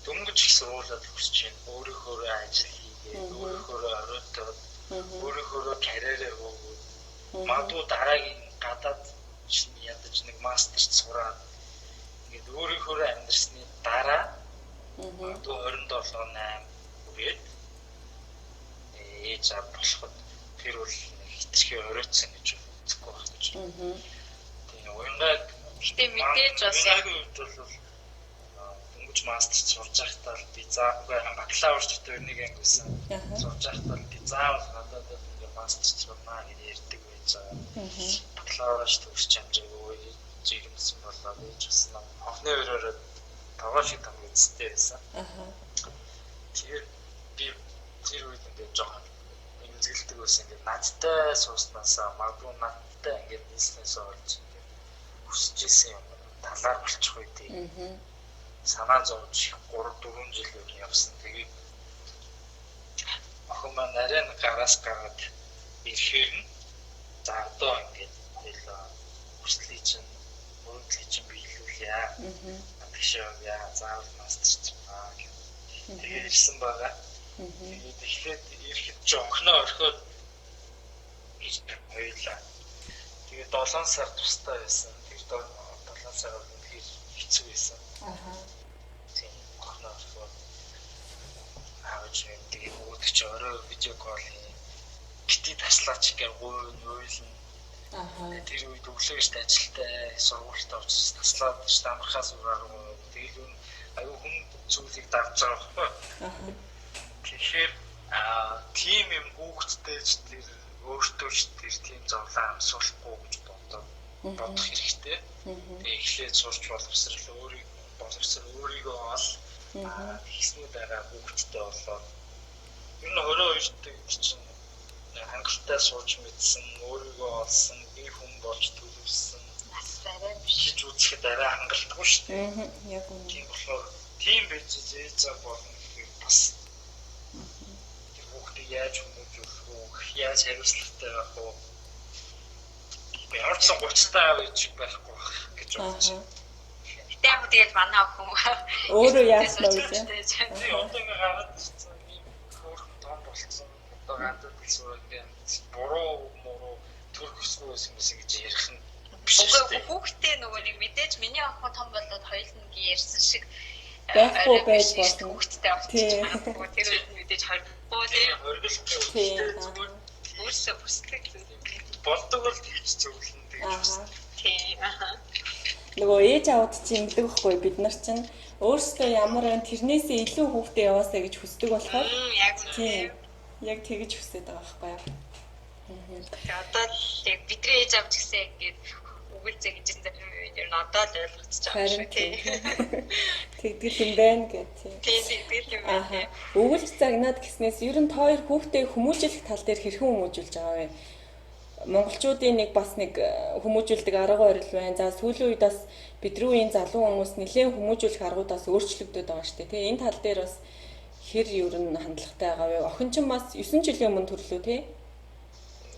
дөнгөж их сургуулаад өсч чинь өөрийнхөө ажил хийгээд өөрийнхөө оройтоод өөрийнхөө карьерээ хөөгөөд магадгүй дараагийн гадаад ядаж нэг мастерч сураад ингээд өөрийнхөө амьдрсны дараа магадгүй 27 8 үрээд ээж аав болоход тэр бол хитрхи оройтсан гэж үзэхгүй байна гэж. Тийм уянгаад гэтээ мэдээж бас яг үед бол дөнгөж мастерч сурж байхдаа би заагүй бакалаврч төрнийг ангисан сурж байхдаа би заавал гадаад ингээд мастерч сурнаа гэж ярьдаг байж байгаа. Бакалаврч төгсч амжаагүй жирэмсэн болоод ээж бас охны өрөөрөө таваа шиг том үстэй байсан. Тэр би тэр үед ингээд жоохон эмзэглдэг байсан ингээд надтай сууснасаа магадгүй надтай ингээд бизнес олж хүсэж исэн юм талаар болчих үедээ санаа зовж 3 4 жил явсан. Тэгээд охин маань нарийн гараас гараад ирэхээр нь за одоо ингээд хүслий чинь мөрөдлий чинь биелүүлье. Тэгшээ яа заавал мастерч байгаа гэх. Тэгээд ирсэн байгаа. Тэгээд эхлээд ирэхэд ч охиноо орхиод хийж хоёлаа. Тэгээд 7 сар тустай байсан. Тэр 7 сар үнэхээр хэцүү байсан. Тийм охиноо орхиод аавч тэгээд өөдөгч орой видео кол гитий таслаач гэх гуйлна. Тэр үед өглөөж ажилтай сургуультай очиж таслаад амархаас ураагүй тэгэл аюу хүн зүйлийг давж байгаа байхгүй. Тэгэхээр тим юм хүүхдтэй ч тэр өөртөө ч тэр тим зовлон амсуулахгүй гэж бодох хэрэгтэй. Тэгээ эхлээд сурч боловсрал өөрийгөө ол хийснээр дараа хүүхдтэй болоод ер нь 22-т чинь хангалттай сууж мэдсэн, өөрийгөө олсон, би хүн болж төлөвлөсөн. Арай биш гэж үзэхэд арай хангалтгүй шүү дээ. Яг үнэ. Тийм болохоор тийм байж ээж аав болно гэхээр бас тэр хүүхдийг яаж хүмүүжүүлэх вэ? Яаж хариуцлагатай байх вэ? Би орцсон 30-тай аав ээж байхгүй гэж бодож байна. яг тэгээд манай охин өөрөө яасан вэ? Тийм одоо ингээ гараад ирсэн юм хөөрхөн том болцсон. Одоо гадаад хэлсүүрээ буруу төрөх өсгөө байсан гэж ярих нь биш шүү дээ. Хүүхдээ нөгөө нэг мэдээж миний охин том болоод хоёуланг ярьсан шиг байхгүй байж болно. Хүүхдтэй болчихсон. Тэр үед мэдээж хориггүй хориггүй өөрсөө бүслэг болдог бол тийч зөвлөн гэж. Тийм нөгөө ээж аавд чинь ингэдэг байхгүй бид нар чинь өөрсдөө ямар вэ тэрнээсээ илүү хүүхдээ яваасаа гэж хүсдэг болохоор яг тийм яг тэгэж хүсэж байгаа байхгүй юу. Одоо л яг бидний ээж авч гисэн ингээд үгэлцээ гэж энэ одоо л ойлгоцож байгаа шүү тийм. Тэгдэл юм байна гэх тийм. Тэгдэл юм байна. Өгүүлж загнаад гиснээс ер нь та хоёр хүүхдээ хүмүүжүүлэх тал дээр хэрхэн хүмүүжүүлж байгаа вэ? Монголчуудын нэг бас нэг хүмүүжүүлдэг арга барил байна. За сүүлийн үед бас бидний үеийн залуу хүмүүс нэлээд хүмүүжүүлэх аргуудаас өөрчлөгдөд байгаа шүү дээ. Тэгээ энэ тал дээр бас хэр ер нь хандлагатай байгаа вэ? Охин ч бас 9 жилийн өмнө төрлөө тий?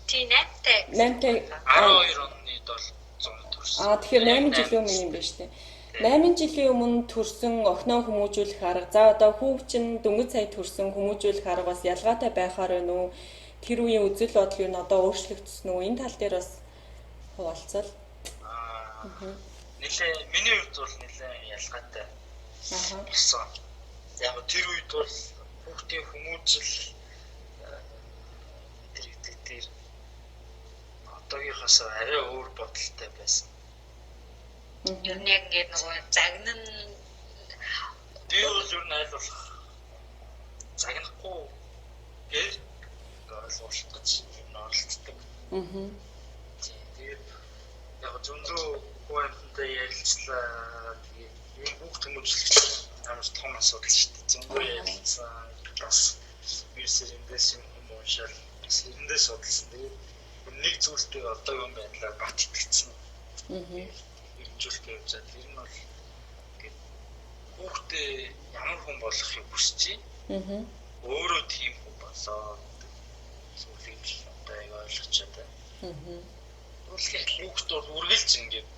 Тийм 8-тай. 12 оны 700 төрсөн. Тэгэхээр 8 жилийн өмнө юм байна шүү дээ. 8 жилийн өмнө төрсөн охиноо хүмүүжүүлэх арга. За одоо хүүв чинь дөнгөж сая төрсөн хүмүүжүүлэх арга бас ялгаатай байхаар байна уу? Тэр үеийн үзэл бодол юу н одоо өөрчлөгдсөн үү? Энэ тал дээр бас хуваалцал. Нилээ миний хувьд бол нилээ ялгаатай. Болсон. Яг тэр үед бол хүүхдийн хүмүүжил тэр одоогийнхоос арай өөр бодолтой байсан. Ер нь яг ингээд нөгөө загнан би бол ер нь айлуулах загнахгүй гэж ойлгуулж оролцдог. Тэгээд яг зөндөө хүүхэнтэй ярилцлаа. Тэгээд бүх хүмүүжлэгч амар том асуудал шүү дээ. Зөндөө ярилцсан бас юусэр эндээс юм уушаал эндээс судалсан. Тэгээд нэг зүйлтэй одоо юм байдлаар бат итгэцэн. Иржүүлэх явж байгаа. Тэр нь бол ингээд хүүхдээ ямар хүн болохыг хүсэж байна. Өөрөө тийм хүн болоо зүйлийг одоо яг ойлгочоо та. Үлгэх хүүхд бол үргэлж ингээд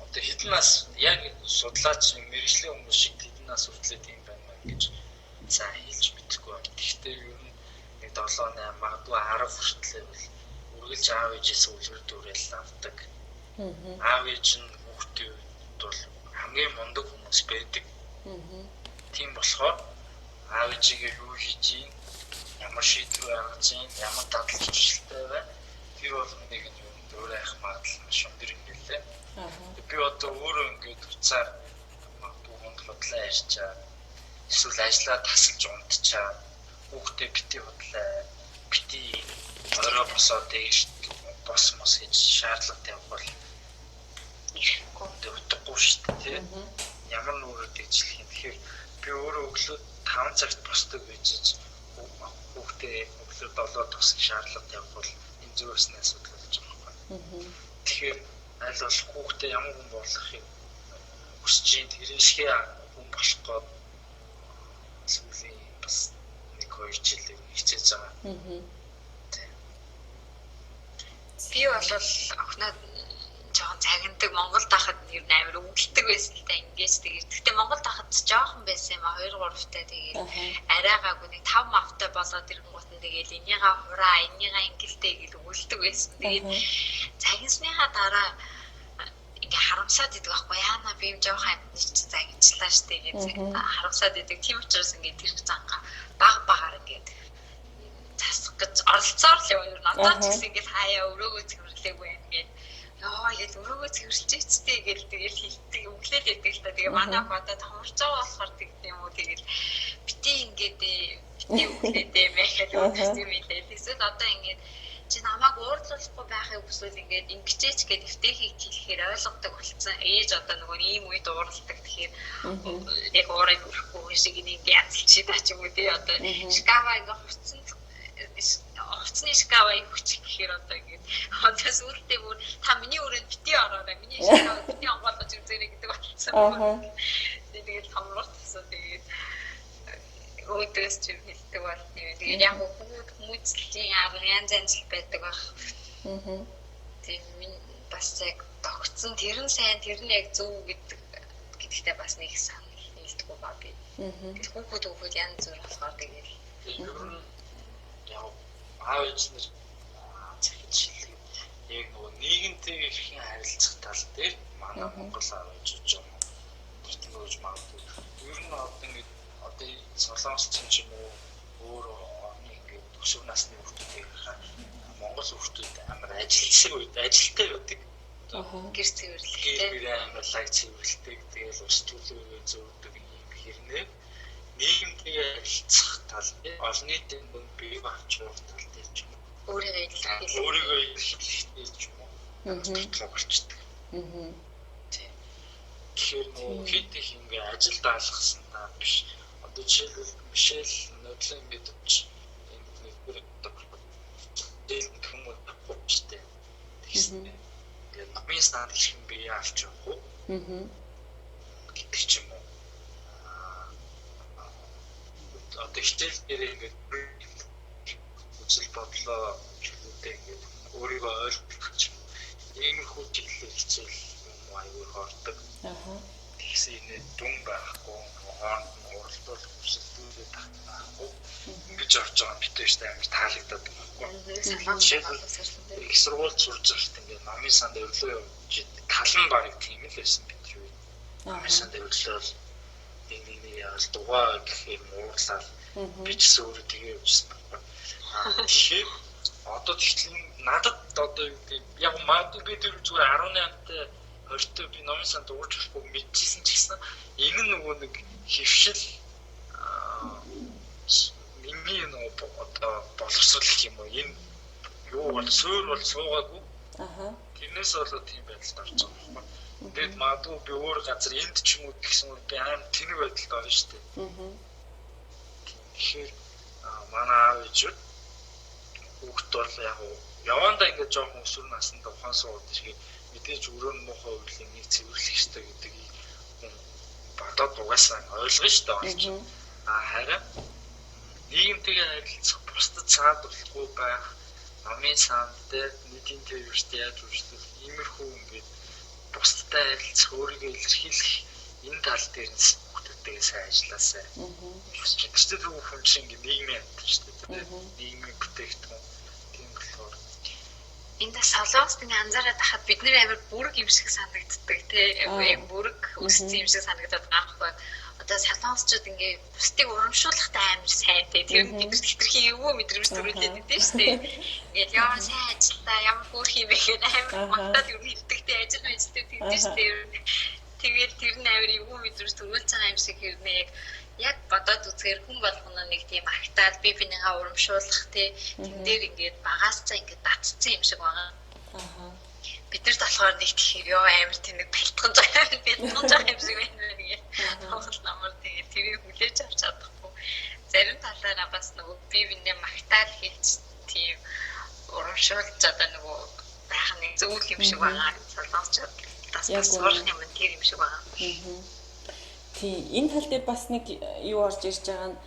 одоо хэдэн нас яг судлаач мэргэжлийн хүмүүс шиг хэдэн нас хүртлээр тийм байна гэж сайн хэлж мэдэхгүй байна. Гэхдээ ер нь нэг 7 8 магадгүй 10 хүртлээр бол үргэлж аав ээжээс үлгэр дүүрэл авдаг. Аав ээж нь хүүхдийн үед бол хамгийн мундаг хүмүүс байдаг. Тийм болохоор аав ээжигээ юу хийж ийн, ямар шийдвэр гаргаж ийн, ямар дадал зуршилтай байна. Тэр бол нэг нь юу өөрөө их магадлал маш өндөр юм билээ. Би одоо өөрөө ингээд уцаар магадгүй хөндлөдлөө ярьчаа. Эсвэл ажиллаа тасалж унтчаа. Хүүхдээ бити бодлоо. Бити орой босоод дээш бос мос гэж шаардлага тавих бол утгагүй шүү дээ. Ямар нүрэ дэвжлэх юм. Тэгэхээр би өөрөө өглөө 5 цагт босдог гэж хүүхдээ өглөө 7 тусах шаардлага тавих бол энэ зүгээс асуудал болж байгаа юм. Тэгэхээр аль болох хүүхдээ ямар хүн болохыг хүсэж ин тэрэн шиг хүн болох гээд сүүлийн бас 1-2 жил хичээж байгаа. Би бол охиноо жоохон цагнадаг Монголд ахад ер нь амар өвдөлдөг байсан л та ингэж тэгээд. Гэхдээ Монголд ахад жоохон байсан юм а 2-3 таа тэгээд арайгаагүй нэг 5 мавтай болоод ирэнгүүт нь тэгээд энийгээ хураа энийгээ ингэлтэй гэж өвдөлдөг байсан. Тэгээд цагнасныхаа дараа ингээ харамсаад идэг байхгүй яана би юм жоохон амьд ч загинчлаа штэ гэж харамсаад идэг. Тийм учраас ингээ тэр занга багаар ингээ засах гэж оролцоор л юу надад ч гэсэн ингээ хаяа өрөөгөө цэвэрлээгүй юм гээд яа яд өрөөгөө цэвэрлжээчтэй гэж тэгэл хэлдэг өглөөл ядаг л та. Тэгээ манай бодоод хоморч байгаа болохоор тэгдэм юм уу тэгэл бити ингээд бити өглөөдөө мэхэл үгсэн юм лээ. Эсвэл одоо ингээд чи намайг уурлуулахгүй байхыг хүсвэл ингээд ингэчээч гэд эвтэхийг хэлэхээр ойлгодог болсон. Ээж одоо нөгөө ийм үед уурладаг тэгэхээр яг уурыг өрөхгүй шиг нэг язлчий даа ч юм уу тий одоо шкава ингээ хувцсны шкава хүч гэхээр одоо ингээд одоо сүултээ бүр та миний өрөөнд бити ороорой миний шкава бити онгоолгож үзээрэй гэдэг болсон. Тэгээд хамруулсан тэгээд өөдөөс ч хэлдэг бол тэгээд яг хүмүүцлийн янз янз байдаг баг. Тэгээд бас яг тогтсон тэр нь сайн тэр нь яг зөв гэдэгтээ бас нэг санал нийлдэггүй ба би. Тэгээд хүүхэд янз бүр болохоор тэгээд яг аав ээжнэр захиж шилдэг. Яг нөгөө нийгэмтэйгээ хэрхэн харилцах тал дээр манай Монгол аав ээжүүд юм. Тэгтгөөж магадгүй. Ер нь одоо Солонгос ч юм уу өөр орны ингээд төсөв насны хүүхдүүд Монгол хүүхдүүд амар ажилтсан үед ажилтай байдаг. Гэр цэвэрлэхтэй амарлаг цэвэрлдэг. Тэгэл ус төлөвөө зөөрдөг юм хэрнээ нийгэмтэйгээ харилцах тал дээр олон нийтийн мөн бие авчрах тал дээр ч юм уу өөрийгөө илэрхийлэхдээ ч юм уу тутлаа болчдөг. Тэгэхээр нөгөө хэд их ингээ ажил даалгасан та биш. Одоо жишээлбэл Мишель Нодлын мэдвч энэ нэгдүгээр дээл хүмүүс авчихтэй. Тэгсэн. Тэгээд намын стандарт шиг бие авч явах уу? Гэдэг ч юм уу. Одоо хичээл дээр ингээд үзэл бодлоо чөлөөтэй ингээд өөрийгөө ойлгох ч юм. Иймэрхүү чиглэлээр хичээл юм аюул хордог. Тэгсэн энэ дүн байхгүй хооронд нь уралдуул хүсэлтүүдэд байхгүй. Ингэж орж байгаа битээштэй амар таалагдаад байхгүй. Их сургууль сурж байхад ингээд намын санд өглөө явж талан барыг тийм л байсан бид юу. Намын санд өглөө нэг яас дугаа гэх юм уурлал би ч өөрөө тэгээ явжсан байхгүй. Тэгэхээр одоо тэгтэл надад одоо юу гэдэг яг магадгүй би тэр зүгээр 18-тай Өөртөө би номын сан дуурч болохгүй мэдчихсэн ч гэсэн энэ нөгөө нэг хөвшил миний нөгөө одоо боловсрол юм уу энэ юу бол суур бол суугаагүй. Тэрнээс болоод тийм байдалд орж байгаа юм байна. Тэгээд магадгүй би өөр газар энд ч юм уу гэсэн үг би аим тэнэг байдалд орно шүү дээ. Тэгэхээр манай аав ээжүүд хүүхд бол яг явандаа ингээд жоохон өсвөр наснд ухаан сууд шиг мэдээж өрөө муухай үеийн нэг цэвэрлэх хэрэгтэй гэдэг бодоод угаасаа ойлгоно шүү дээ. Харин нийгэмтэйгээ харилцах бусдад саадуулахгүй байх, номын санд дээр нийтийн төвөрт яаж үргэлжлэх иймэрхүү ингээд бусдад харилцах, өөрийгөө илэрхийлэх энэ тал дээр нь хүүхдүүдтэйгээ сайн ажилласаа. Гэхдээ тэр хүн чинь ингээд нийгмийн амьтан шүү дээ. Нийгмийн бүтээгдэхүүн тийм болохоор энд солонгост ингээ анзаараад хахад бид нэр амар бүрэг юм шиг санагддаг тийм бүрэг үсцэн юм шиг санагдаад байгаа байхгүй. Одоо солонгосчууд ингээ бусдыг урамшуулахтай амар сайн тийм бид хитрхи юу мэдрэмж төрүүлээд идэв шүү дээ. Ингээд ямар сайн ажилтаа ямар хөөх юм бэ гэх амар магтаад юу хэлдэгтэй ажил мэжтэй тэгдэж шүү дээ. Тэгээд тэр нь амар юу мэдрэмж төрүүлж байгаа юм шиг хэрнээ яг бодоод үзэхээр хүн болгоно нэг тийм агтаад би бинийгаа урамшуулах тийм дээр ингээд багаас цаа ингээд татцсан юм шиг байгаа. Бидэрт болохоор нэг тийм ёо амар тэнэг бэлтгэж байгаа юм шиг байна нэг. Тоглол намар тэгээд тэрийг хүлээж авч чадахгүй. Зарим талаараа бас нөгөө би бинээ магтаал хийж тийм урамшуулж одоо нөгөө байх нэг зүйл юм шиг байгаа. Солонгочууд бас сурах юм тэр юм шиг байгаа. Тийм энэ тал дээр бас нэг юу орж ирж байгаа нь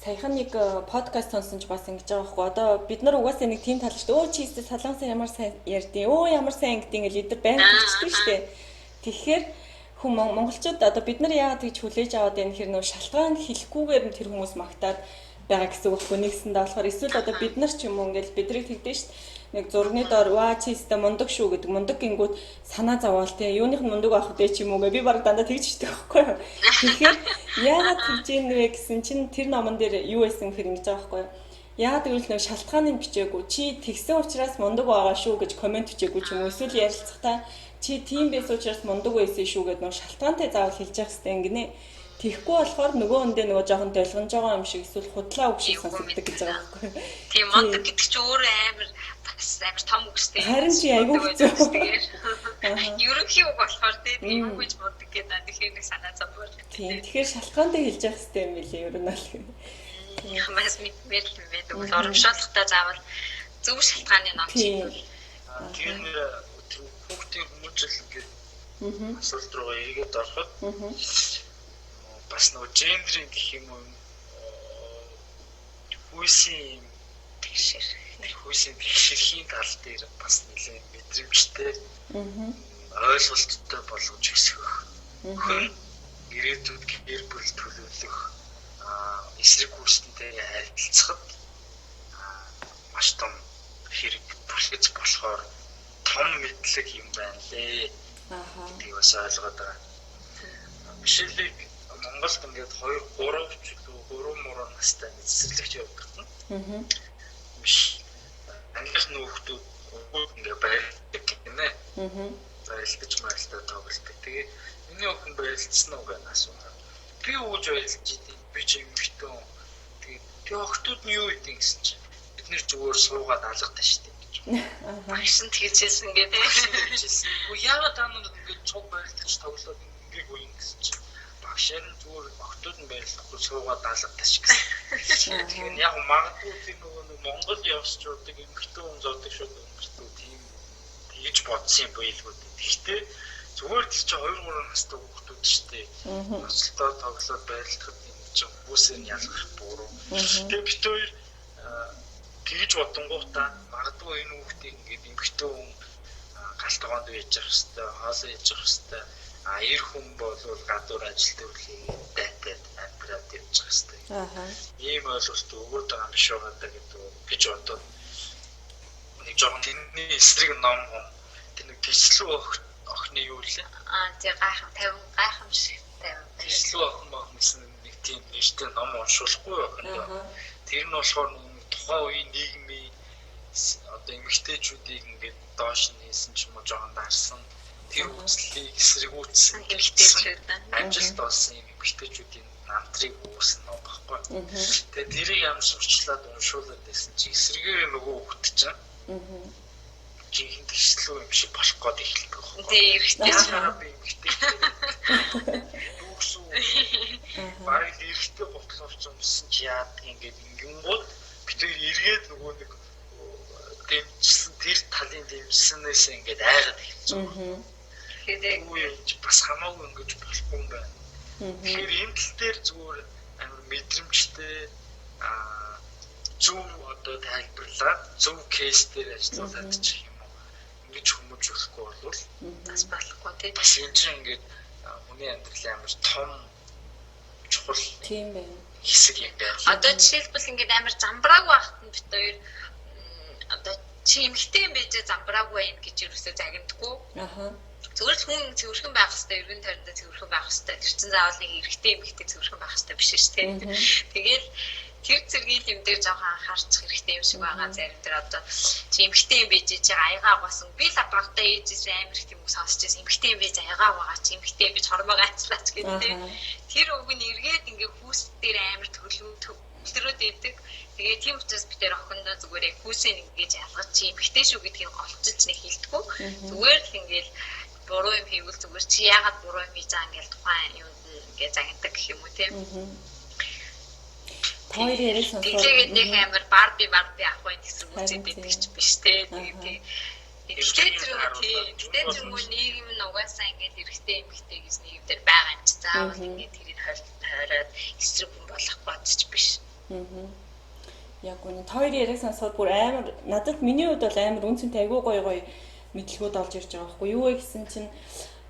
саяхан нэг подкаст сонсон ч бас ингэж байгаа байхгүй. Одоо бид нар угаасаа нэг тийм тал шүү дээ. Өө чи ихтэй солонгос ямар сайн ярьдیں۔ Өө ямар сайн гэдэг ингээл эдгээр байнг хэлчихдэг шүү дээ. Тэгэхээр хүн монголчууд одоо бид нар яагаад тэгж хүлээж аваад байна гэхээр нөө шалтгаан хэлэхгүйгээр нь тэр хүмүүс магтаад байгаа гэсэн үг байхгүй. Нэгсэндээ болохоор эсвэл одоо бид нар ч юм уу ингээл бидрийг тэгдэж шүү дээ. Нэг зургны дор ваа чи ихтэй мундаг шүү гэдэг. Мундаг гингүүд санаа зовоол те. Юуных нь мундаг байх вэ ч юм уу гэ би баг дандаа тэгж чийдэг байхгүй. Тэгэхээр яагаад тэгж юм бэ гэсэн чинь тэр номон дээр юу байсан гэхээр ингэж байгаа байхгүй. Яагаад гэвэл нэг шалтгааныг бичээгүй. Чи тэгсэн учраас мундаг байгаа шүү гэж комент бичээгүй ч юм уу. Эсвэл ярилцахтаа чи тийм байсан учраас мундаг байсан шүү гэдэг нэг шалтгаантай заавал хэлж явах хэрэгтэй ингэнэ. Тэгэхгүй болохоор нөгөө өндөө нөгөө жоохон долгонж байгаа юм шиг эсвэл худлаа үг шиг сонсогддог гэж байгаа байхгүй. Тийм мундаг гэдэг чи өөр амар амар том үгстэй. Харин чи айгүй хэцүү. Ерөнхий үг болохоор тийм үгүйж мундаг гэдэг нь тэгэхээр нэг санаа зовбол. Тийм тэгэхээр шалтгаантай хэлж явах хэрэгтэй юм билээ ер нь бол. Хамаас мэдмээр юм байдаг. Урамшуулгахдаа заавал зөв шалтгааны ном чинь. Тэр хүүхдийн хүмүүжил гэдэг асуулт руу эргээд ороход бас нөгөө гендрийн гэх юм уу хүйсийн тэгшэрхийн тал дээр бас нэлээд мэдрэмжтэй ойлголттой болгож өсгөх хүн ирээдүйд гэр бүл төлөвлөх эсрэг хүчтэй харилцахад маш том хэрэг бүлгэж болохоор том мэдлэг юм байна лээ. Тэрийг бас ойлгоод байгаа. Жишээлбэл Монголд ингээд 2-3 настай цэцэрлэгч явдаг. Биш. Ангийнх нь хүүхдүүд ингээд байлдаг гинэ. Байлдаж майлтаа тоглолдог. Тэгээ миний хүүхэн байлдсан уу гэж асуусан. Би ууж байлдаж идэв. Би ч юм хитэн. Тэгээ би хүүхдүүд нь юу идэв гэсэн чинь бид нэр зүгээр суугаад алгадаг шүү дээ. Багшин тэгжсэн гэдэг. Уу яагаад та нар ингээд цуг байлдаж тоглоод ингээд үе гэсэн чинь багшаар нь зүгээр охтууд нь байлахгүй суугаад алгадаг ш гэсэн. Тэгэхээр яг магадгүй тийм нөгөө Монгол явсчуудыг эмгэгтэй хүн зодог шүү дээ. Тийм тэгж бодсон юм байлгүй. Гэхдээ зүгээр тэр чинь 2-3 настай хүүхдүүд шүү дээ. Ноцлоо тоглоод байлдахад юм чинь хүмүүсээр нь ялгах буруу. Тэгээ бид хоёр тэгж бодонгуудаа магадгүй энэ хүүхдийг ингээд эмгэгтэй хүн галтгоонд байж явах хэвээр, хоолой хийж явах хэвээр аяр хүн болвол гадуур ажил төрлийн дайтад амьдраад явж байгаа хэвээр. Ийм ойлголт өгөөд байгаа юм биш байгаа гэдэг гэж бодоод нэг жоохон тэрний эсрэг ном тэр нэг төслөө охины юу лээ? Тэг гайхамшигтай. Төслөө охин гэсэн нэг тийм нэртэй ном уншуулахгүй байна. Тэр нь болохоор тухайн үеийн нийгмийн одоо эмэгтэйчүүдийг ингээд доош нь хийсэн ч юм уу жоохон дарсан тэр үзлийг эсэргүүцсэн Эмэгтэйчүүд ажилд болсон юм эмэгтэйчүүдийн намтрыг үүснэ нөө баггүй. Тэгээд тэрийг ямар сурчлаад уншуулад байсан чи эсрэгээр нөгөө хөлт чинь жинхэнэ тэгшлүү юм шиг болох гээд эхэлдэг байхгүй. Тэгээ эргэжтэй Яагаад би эмэгтэй дүүсүү барыг эргэжтэй бодлооч юмсан чи яадаг ингээд ингэнгууд бид эргээд нөгөө нэг дэмжсэн тэр талын дэмжсэнээс ингээд айгаад эхэлж байгаа. тэгээд Үгүй юм чи бас хамаагүй ингэж болохгүй юм байна. Тэгэхээр энэ тал дээр зүгээр амар мэдрэмжтэй зөв одоо тайлбарлаад зөв кейс дээр ажиллаад чих юм уу. Ингэж хүмүүжүүлэхгүй бол бас болохгүй тийм. бас энэ чинь ингээд хүний амьдралын амар том чухал Тийм байна. хэсэг юм байна. Одоо жишээлбэл ингээд амар замбраагүй байхад нь бит хоёр одоо чи эмхтэй юм байж замбраагүй байх гэж юусоо загнадаггүй. Аха. Зүгээр л хүн цэвэрхэн байх хэрэгтэй, эргэн тойрондоо цэвэрхэн байх хэрэгтэй. Тэр чинь заавал нэг эрэгтэй эмэгтэй цэвэрхэн байх хэрэгтэй биш шүү дээ. Тэгэл тэр зэргийн юм дээр жоохон анхаарчих хэрэгтэй юм шиг байгаа. Зарим дээр одоо чи эмэгтэй юм байж байгаа аягаа угаасан. Би л багтаа ээжээс амар их юм сонсч байсан. Эмэгтэй юм байж аягаа угаа чи эмэгтэй байж хормоо гацлаач гэдэг. Тэр үг нь эргээд ингээ хүүс дээр амар төвлөрөөд идэг. Тэгээ тийм учраас бид нэр охиндоо зүгээр яг хүүсээ ингэж ялгаж чи эмэгтэй шүү гэдгийг голчилж нэг хэлдэггүй. Зүгээр л ингээл буруу юм хийвэл зүгээр чи яагаад буруу юм хийж байгаа ингээл тухайн юмд ингээ загнадаг гэх юм уу тийм. Хоёр яриа сонсоод Тэгээд нэг амар барби авах байх гэсэн үг байдаг ч биш те. Тэгээд Тэгтээ зэрэг нийгэм нь угаасаа ингээд эрэгтэй эмэгтэй гэж нийгэм дээр байгаа юм чи заавал ингээд тэрийг хойроод эсрэг хүн болох бодчих биш. Яг үнэ хоёр яриа сонсоод бүр амар надад миний хувьд бол амар үнцэнтэй айгүй гоё мэдлэгүүд олж ирж байгаа байхгүй юу вэ гэсэн чинь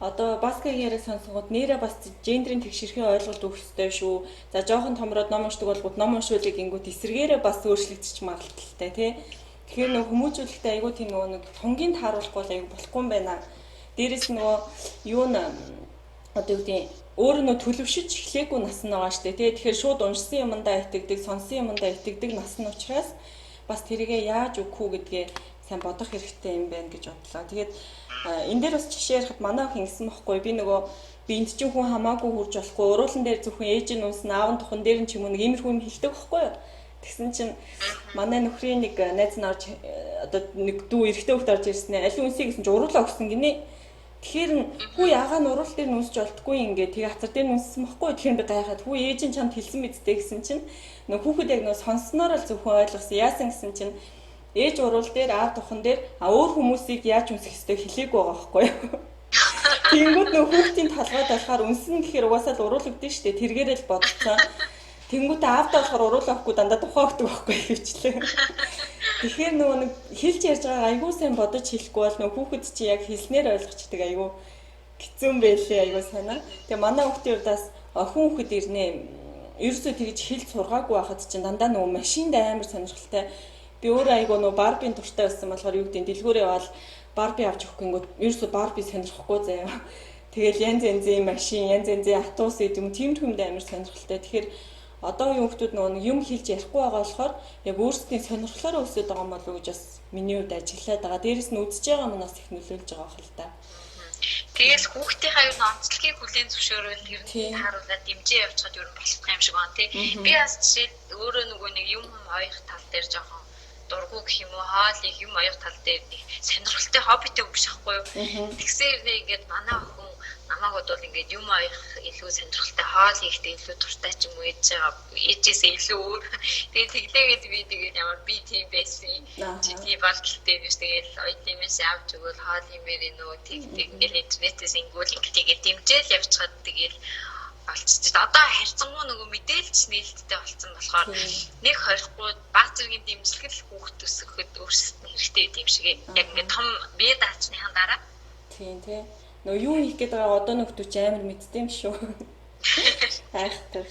одоо баскагийн яриа сонсгоод нэрээ бас гендрийн тэгшэрхийн ойлголт өгөх ёстой шүү. За жоохон томроод ном уншдаг болбод ном уншуулыг ингүүт эсрэгээрээ бас өөрчлөгдөж магадaltaй тий. Тэгэхээр нөгөө хүмүүжүүлэлтээ айгүй тийм нөгөө нэг тунгийн тааруулахгүй бол айгүй болохгүй юм байна. Дээрээс нөгөө юу н одоо юу гэдэг өөрөө нөө төлөвшөж эхлээгүй нас нь байгаа штэ тий. Тэгэхээр шууд уншсан юмдаа итгэдэг, сонсон юмдаа итгэдэг нас нь учраас бас тэрийгээ яаж өгөх үү гэдгээ сайн бодох хэрэгтэй юм байна гэж бодлоо. Тэгээд энэ дээр бас жишээ ярихад манай охин гэсэн бохгүй би энд чинь хүн хамаагүй хурж болохгүй уруулан дээр зөвхөн ээж нь унсна аав нь тухан дээр нь ч юм уу нэг иймэрхүү юм хэлдэг бохгүй юу. Тэгсэн чинь манай нөхрийн нэг найз нь орж одоо нэг дүү эрэгтэй хөлт орж ирсэн ээ. Аль үнсээ гэсэн чинь уруулаа өгсөн гинэ. Тэгэхээр хүү яагаад уруул дээр нүсч болтгүй ингээ тэгээ хацар дээр нүссэн бохгүй. Тэгэхээр би гайхаад хүү ээж нь чамд хэлсэн мэдтэй гэсэн чинь нөх хүүхэд яг нөө сонссноор л зөвхөн ойлгосон. Яасан гэсэн чинь ээж уруул дээр аав тухан дээр өөр хүмүүсийг яаж үнсэх ёстой хэлээг байгаа байхгүй юу. Тэнгүүд нөх хүүхдийн талгаад болохоор үнсэн гэхээр угаасаа л уруулагдсан шүү дээ. Тэргээрээ л бодцсон. Тэнгүүд аавдаа болохоор уруулаа өгөхгүй дандаа тухай өгдөг байхгүй хөвчлээ. Тэгэхээр нөгөө нэг хэлж ярьж байгаа айгуу сайн бодож хэлэхгүй бол нөгөө хүүхэд чи яг хэлснээр ойлгочдөг айгуу хэцүү байлээ айгуу санаа. Тэгээ манай хүүхдийн хувьдаас охин хүүхэд ирнэ. Ерөөсөө тэгж хэлж сургаагүй байхад чинь дандаа нөгөө машинд амар сонирхолтой. Би өөрөө айгуу нөгөө барбийн дуртай байсан болохоор юу гэдэг дэлгүүрээ явал барби авч өгөх гингүүд ерөөсөө барби сонирхгүй заяа. Тэгэл янз янзын машин, янз янзын автобус юм тийм хүмд амар сонирхолтой. Тэгэхээр одоогийн хүүхдүүд нөгөө юм хэлж ярихгүй байгаа болохоор яг өөрсдийн сонирхлоор өсөд байгаа юм болов уу гэж бас миний хувьд ажиглаад байгаа. Дээрээс нь үзэж байгаа манаас их нөлөөлж байгаа хэл та. Тэгэл хүүхдийнхаа юу н онцлогийг хүлээн зөвшөөрөл тэрний харуулаад дэмжиж явуулчихад юу болох юм шиг байна тий. Би бас жишээ өөрөө нөгөө нэг юм оёх тал дээр жоохон дургу гэх юм уу хоолыг юм оёх тал дээр нэг сонирхолтой хоббитэй юм биш ахгүй юу. Тэгсээр ингээд манай охин намайг бодвол ингээд юм оёх илүү сонирхолтой хоол хийхдээ илүү дуртай ч юм уу ээжээсээ илүү өөр. Тэгээд тэглээгээд би тэгээд ямар би тийм байсан. Чи бол гэлтэй биш тэгээд оюутнаас авч өгвөл хоол юмэр нөө тэг ингээд интернетээс ингүүл ингээд дэмжээл явчихад тэгээд болчихсон. Одоо харьцангуй нөгөө мэдээлж нээлттэй болсон болохоор нэг хорихгүй баг зэргийн дэмжлэг хүүхд өсгөхөд өөрсдөд нь хэрэгтэй юм шиг яг ингээд том бие даачныхан дараа. Тийм тий. Нөгөө юу хийх гээд байгаа одоо нөхдөж амар мэддэм шүү. Айхтар.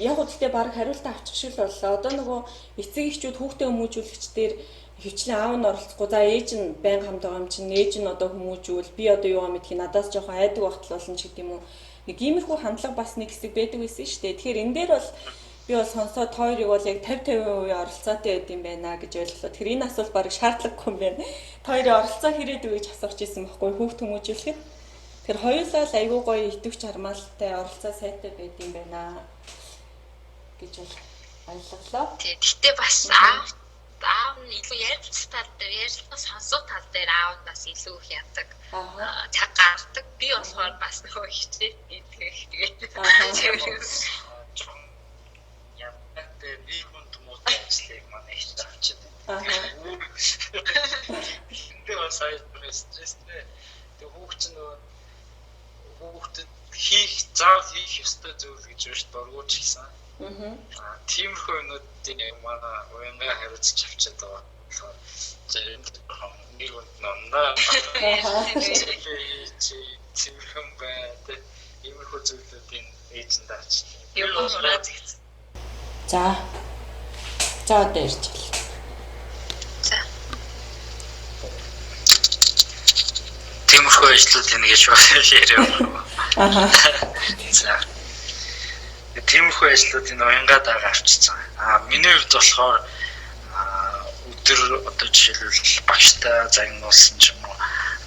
Яг үгтэй баг хариултаа авчих шиг л боллоо. Одоо нөгөө эцэг эхчүүд хүүхдээ хүмүүжүүлэгчдэр хөвчлэн аав нь оролцохгүй. За ээж нь байн хамт байгаа юм чинь ээж нь одоо хүмүүжүүл би одоо юу юм гэдгийг надаас жоохон айдаг багтал болно ч гэдэг юм уу. Нэг иймэрхүү хандлага бас нэг хэсэг байдаг байсан шүү дээ. Тэгэхээр энэ дээр бол би бол сонсоод хоёрыг бол яг 50% оролцоотой байд юм байна гэж ойлголоо. Тэр энэ асуулт бараг шаардлагагүй юм байна. Хоёрын оролцоо хэрэг үү гэж асууж ирсэн байхгүй хүүхд хүмүүжүүлэхэд. Тэр хоёулаа л айгүй гоё идэвч хармаалтай оролцоо сайтай байд юм байна гэж бол ойлголоо. Тэгтээ бас аав нь илүү ярилцах тал дээр ярилцах сонсох тал дээр аавнаас илүү их яадаг. Цаг гардаг. Би болохоор бас нөгөө хичээд идэх. Янтаа би хүн томоотой ажлыг манай хийж авчиад. Би бас стресстэй. Тэг хүүхдэд хийх ёстой зүйл гэж биш дургуйч хийсэн. Тиймэрхүү юмнуудын манай уянгаа хариуцж авчиад байгаа. Зарим нэг үнд номноо тиймэрхэн байдаг. Иймэрхүү зүйлүүдийн ээжэнд авч. За. За одоо ирж байна. За. Тиймэрхүү ажлуудын гэж яриа. За. Тиймэрхүү ажлуудын уянгаа дагаа авчирсан. Миний хувьд болохоор өдөр одоо жишээлбэл багштай загнуулсан ч юм уу,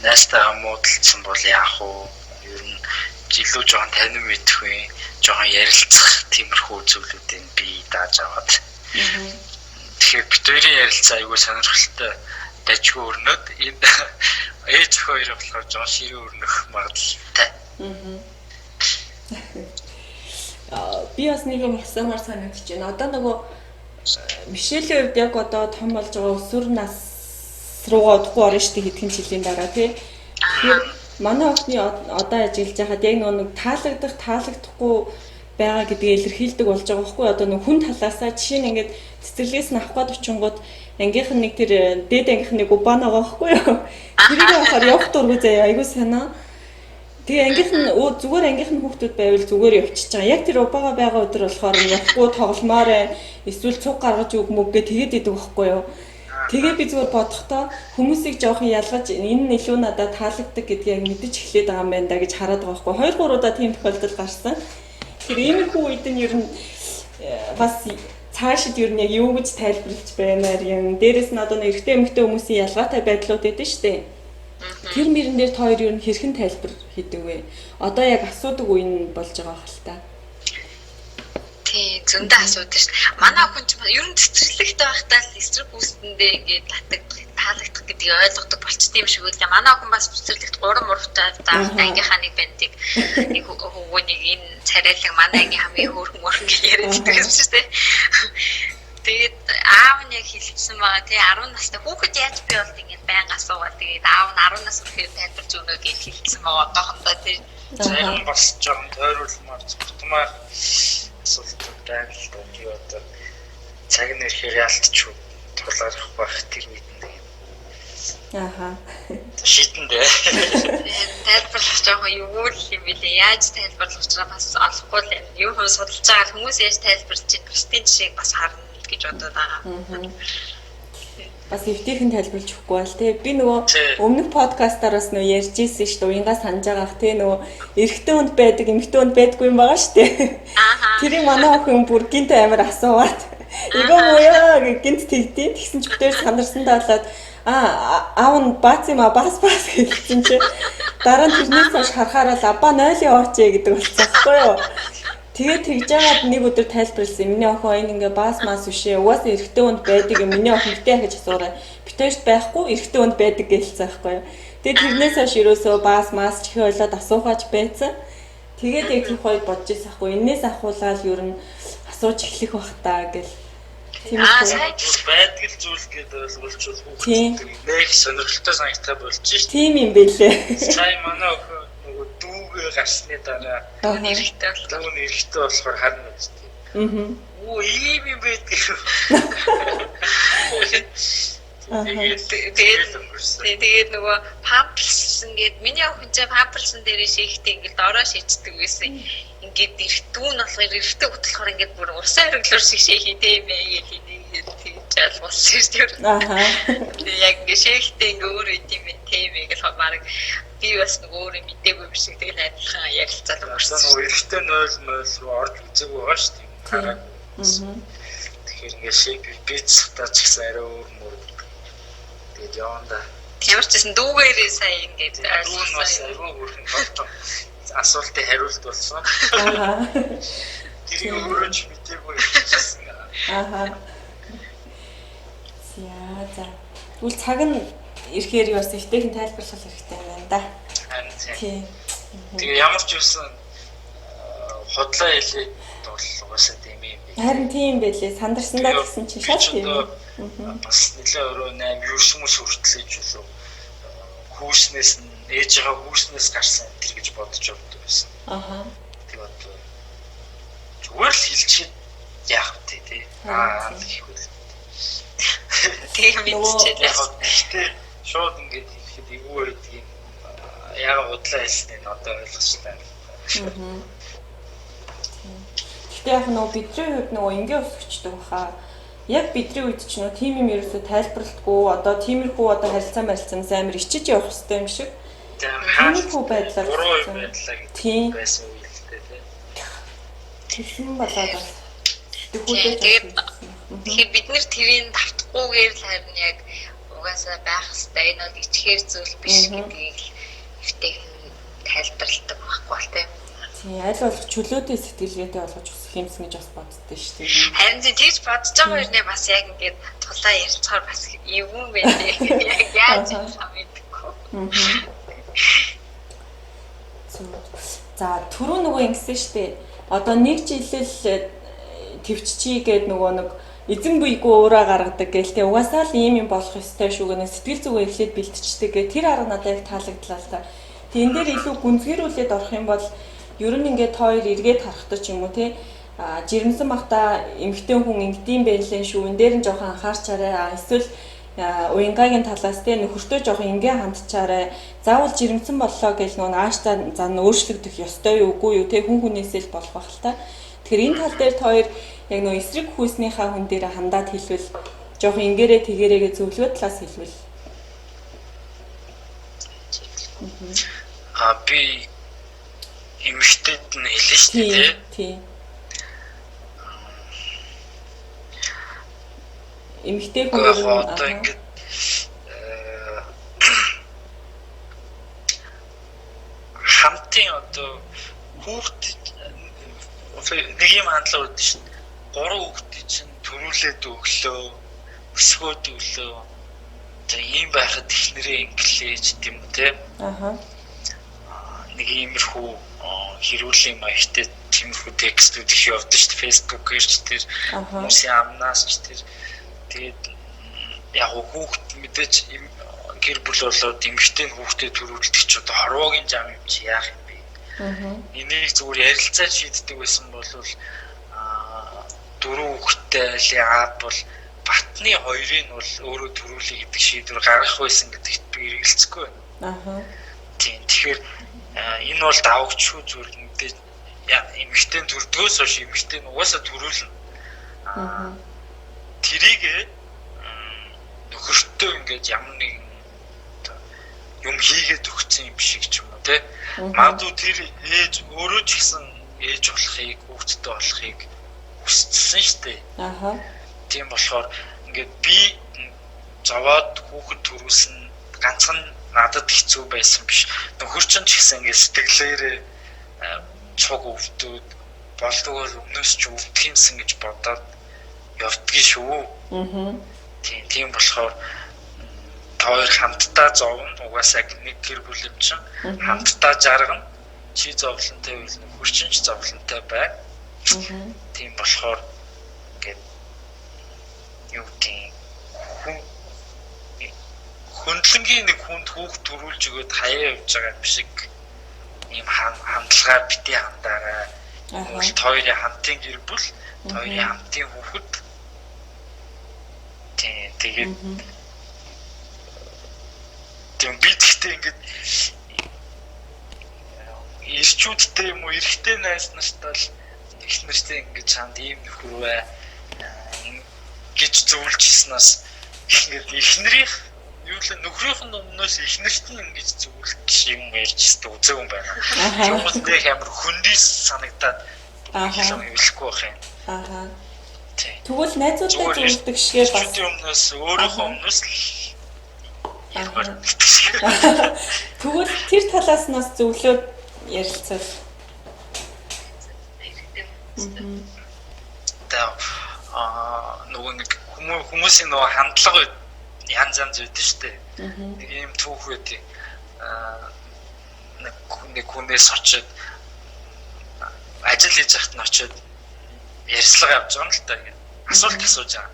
найзтайгаа муудалцсан бол яах вэ? Ер нь илүү жоохон танин мэдэх вэ? Жоохон ярилцах тиймэрхүү зүйлүүдийг би дааж аваад. Тэгэхээр бид хоёрын ярилцаа айгүй сонирхолтой дажгүй өрнөд энэ ээж хоёр болохоор жоохон ширээ өрнөх магадaltaй. Би бас нэг юм асуумаар санагдаж байна. Одоо нөгөө Мишелийн хувьд яг одоо том болж байгаа өсвөр нас руугаа удахгүй орно шүү дээ хэдхэн жилийн дараа тий. Тэгэхээр манай охины одоо ажиллаж байхад яг нэг таалагдахгүй байгаа гэдгийг илэрхийлдэг болж байгаа байхгүй одоо нэг хүн талаасаа жишээ нь ингээд цэцэрлэгээс нь авах гээд очингууд ангийнх нь нэг тэр дээд ангийнх нь нэг убан байгаа байхгүй юу. Тэрийг авахаар явах дургүй заяа айгуу санаа. Тэгээ ангийнх нь зүгээр ангийнх нь хүүхдүүд байвал зүгээр явчихж байгаа. Яг тэр убаага байгаа өдөр болохоор явахгүй тогломоор байна. Эсвэл цуг гаргаж өг мөггээ тэгээд идэг байхгүй юу. Тэгээ би зүгээр бодохдоо хүмүүсийг жоохон ялгаж энэ нь илүү надад таалагддаг гэдгийг мэдэж эхлээд байгаа юм байна да гэж хараад байгаа байхгүй. 2-3 удаа тийм тохиолдол гарсан. Тэр иймэрхүү үед нь ер нь бас цаашид ер нь яг юу гэж тайлбарлаж байнаар юм. Дээрээс нь одоо нэг эрэгтэй эмэгтэй хүмүүсийн ялгаатай байдлууд байдаг шүү дээ. Тэр мөрөн дээр хоёр ер нь хэрхэн тайлбар хийдэг вэ? Одоо яг асуудаг үе нь болж байгаа хэл та. Тий, зөндөө асуудаг шүү. Манай хүн ч ер нь цэцэрлэгтэй байхдаа л эсрэг үүсгэндээ ингээд таалагдах гэдгийг ойлгодог болчтой юм шиг үлээ. Манай хүн бас цэцэрлэгт 3 муртай ангийнхаа нэг бэнтиг нэг хөвгөнийг энэ царайлаг манай ангийн хамгийн хөөрхөн гэж яриад байдаг шүү дээ. Тэгээд аав нь яг хэлсэн байгаа тий 10 настай хүүхэд яаж би бол ингэж байнга асуугаад тэгээд аав нь 10 нас хүрэхээр тайлбарж өгнө гэж хэлсэн байгаа одоохондоо тий. Зарим бас жоохон тойруулмаар зүгтмаар асуултууд байна л да. Би одоо цаг нэрхээр яалтчих тулаарах байх тэр мэднэ. Шийдэндээ. Тайлбарлах жоохон юу юм бэлээ. Яаж тайлбарлах ч бас олохгүй л юм. Юу судалж байгаа хүмүүс яаж тайлбарлаж чинь бусдын жишээг бас харна гэж бодоод байгаа. Бас эвтэйхэн тайлбарлаж өгөхгүй бол тий. Би нөгөө өмнөх подкастаараас нөгөө ярьж ирсэн шүү дээ. Уянгаа санаж байгаах тий нөгөө эрэгтэй хүнд байдаг, эмэгтэй хүнд байдгүй юм байгаа шүү дээ. Тэрийг манай охин бүр гинт амар асуугаад эгаа моё гинт тэгтээ. Тэгсэн ч бүтээр санарсандаа болоод аав нь бац юм бас хэлсэн чи дараа нь тэрнээс хойш харахаараа л абба 0 яваач гэдэг болчихсон байхгүй юу. Тэгээд тэгж яагаад нэг өдөр тайлбарласан. Миний охин энэ ингээ баас мас бишээ. Угаасаа эрэгтэй хүнд байдаг юм. Миний охин эрэгтэй гэж асуураа. Битэрт байхгүй эрэгтэй хүнд байдаг гэлцсэн байхгүй юу. Тэгээд тэрнээс хойш ерөөсөө баас мас чихээ ойлоод асуухаач байцсан. Тэгээд яг тийм хоёр бодож ирсэн байхгүй. Энээс ахуулаад ер нь асууж эхлэх бах та гэл. Тийм байдаг л зүйл гэдэг ойлголцол хүүхдэд нэг сонирхолтой санагтай болж шít. Тийм юм бэлээ. Сая манай охин нөгөө дүүгээ гарсны дараа эрэхтэй болохоор харна үстэй. Оо ийм юм байдаг. Тэгээд нөгөө памперс ингээд миний охин ч памперсэн дээрээ шийхтэй ингээд ороо шийддэг байсан. Ингээд эртүүн болохоор эртээ хөтлөхөр ингээд бүр усан хөрглөөр шиг шийхтэй юм ээ гэж болсон шүү дээ. Яг ингээд шийхтэй ингээд өөр үт юм тийм ээ гэж баг би бас нөгөө өөр мэдээгүй юм шиг тэгэл адилхан ярилцаад өнгөрсөн. Нөгөө эртээ 0 руу орж үзээгүй байгаа шүү дээ. Тэгэхээр ингээ шейп бицтаа ч гэсэн арай өөр мөр. Тэгээд яванда. Ямар ч гэсэн дүүгээрээ сайн ингээд ойлгуулсан. Айгүй бүрхэн болтоо. Асуултыг хариулт болсон. Тэр өөрөө ч мэдээгүй байсан. За. Үл цаг нь ирэхээр юу бас ихтэйхэн тайлбарлах хэрэгтэй юм байна да. Тийм. Тэгээ ямар ч байсан хотлоо хэлээд бол угаасаа тийм юм. Харин тийм байлээ. Сандарсандаа гэсэн чинь шал тийм. Бас нэлээ өөрөө 8 9 хүртэл ижүүлээ. Хүүснээс нь ээжийнхээ хүүснээс гарсан тэр гэж бодож явдаг байсан. Тэгээд зүгээр л хэлчихэд яах вэ тий. Гэхүүл. тийм мэдчихлээ. Гэхдээ шууд ингээд хэлэхэд эвгүй байдгийг яг удлаа хэлснээр одоо ойлгочихлаа. Гэхдээ яг нөгөө бидний хувьд нөгөө ингээ өсгчдэг баха. Яг бидний үед ч нөгөө тим юм ерөөсөй тайлбарлалтгүй одоо тиймэрхүү одоо харилцаа амар ичиж явах хэрэгтэй юм шиг. Тиймэрхүү байдлаар тийм байсан үйл л дээ тий. Тэгсэн болоод бас тэгэхээр бид нэр тэрийг давтахгүйгээр л харин яг угаасаа байх хэрэгтэй. Энэ бол ичгээр зүйл биш гэдгийг ихтэйхэн тайлбарладаг байхгүй бол тийм. Тийм аль болох чөлөөтэй сэтгэлгээтэй болгож өсөх юмсан гэж бас боддоо шүү дээ. Харин тийж бодож байгаа юм бас яг ингээд тулаа ярилцахаар бас эвгүй байлээ. Яг яаж юм мэдгүй. За түрүү нөгөө ингэсэн шүү дээ. Одоо нэг жилэл төвччий гээд нөгөө нэг эзэн буйгүй өөрөө гаргадаг гээл те угаасаа л ийм юм болох ёстой шүү гэнэ сэтгэл зүгээ эхлээд бэлтждэг гэ тэр арга надад яг таалагдлаа л та. Тэн дээр илүү гүнзгийрүүлээд орох юм бол ер нь ингээд хоёр эргээд харахтаа ч юм уу те жирэмсэн бахта эмгтэн хүн ингэдэм байлээ шүү. Энд дээр нь жоохон анхаарчаарай. Эсвэл уянгагийн талаас те нөхөртөө жоохон ингээ хандчаарай. Заавал жирэмсэн боллоо гэж нөгөө нааштай зан өөрчлөгдөх ёстой юу үгүй юу те хүн хүнээсээ л болох байх л та. Тэгэхээр энэ тал дээр хоёр яг нөгөө эсрэг хүүснийхаа хүн дээр хандаад хэлвэл жоохон ингээрээ тэгээрээгээ зөвлөгөө талаас хэлвэл би эмэгтэйд нь хэлсэн шүү дээ. Тийм. Эмэгтэй хүн одоо ингээд хамтын одоо хүүхд нэг юм хандлага үүдэн шин 3 хүүхдийг чинь төрүүлээд өглөө өсгөөд өглөө за ийм байхад ихнэрээ инглээж тийм үү те нэг иймэрхүү хэрүүлийн маягтай тиймэрхүү текстүүд их явдаг шүү дээ фэйсбүүкээр ч тэр хүмүүсийн амнаас ч тэр тэгээд яг хүүхд мэдээж гэр бүл болоод эмэгтэй хүүхдэд төрүүлдэг ч одоо хорвоогийн зам юм чи яах юм бэ? Энийг зүгээр ярилцаад шийддэг байсан бол 4 хүүхдтэй аав бол батны хоёрыг нь бол өөрөө төрүүлэх гэдэг шийдвэр гаргах байсан гэдэгт би эргэлзэхгүй байна. Тийм тэгэхээр энэ бол давагчгүй зүгээр мэдээ эмэгтэй төрдгөөс хойш эмэгтэй нь угаасаа төрүүлнэ. Тэрийг нөхөртөө ингээд ямар нэгэн юм хийгээд өгсөн юм шиг ч юм уу те. Магадгүй тэр ээж өөрөө ч гэсэн ээж болохыг, хүүхэдтэй болохыг хүссэн шүү дээ. Тийм болохоор ингээд би зовоод хүүхэд төрүүлсэн ганцхан надад хэцүү байсан биш. Нөхөр чинь ч гэсэн ингээд сэтгэлээрээ цуг өвдөөд болдгоор өмнөөс ч өвдөх юмсан гэж бодоод явдгийг шүү. Тийм болохоор хоёр хамтдаа зовно. Угаасаа нэг гэр бүл юм чинь хамтдаа жаргана. Чи зовлонтой байвал нөхөр чинь ч зовлонтой бай. Тийм болохоор ингээд юу тийм хөндлөнгийн нэг хүнд хүүхд төрүүлж өгöd хаяа явж байгаа юм шиг ийм хандлагаар бити хандаарай. Бол хоёрын хамтын гэр бүл, хоёрын хамтын хүүхэд. Тэгээд тийм бидгтээ ингээд ирчүүдтэй юм уу эрэгтэй найз нартай л их нэртэй ингээд чанд ийм нөхөр бай гэж зөвлөжсөнөөс ингээд эхнэрийн юу л нөхрийнх нь өмнөөс эхнэрт нь ингэж зөвлөх юм ярьж үзээгүй юм байна. Хүмүүс нэг амар хүндис санагдаад хэлэхгүй байх юм. Тэгвэл найзуудтай зөвлөдөг шигээ бас юмнаас өөрийнхөө өмнөөс л ярмаар. Тэгвэл тэр талаас нас зөвлөөд ярилцвал нөгөө нэг хүмүүсийн нөгөө хандлага янз янз үүдэн штэ. Нэг юм түүх үүдээ нэг хүнээс очиод ажил хийж байхад нь очиод ярьцлага явж байгаа юм л та ингээд асуулт асууж байгаа.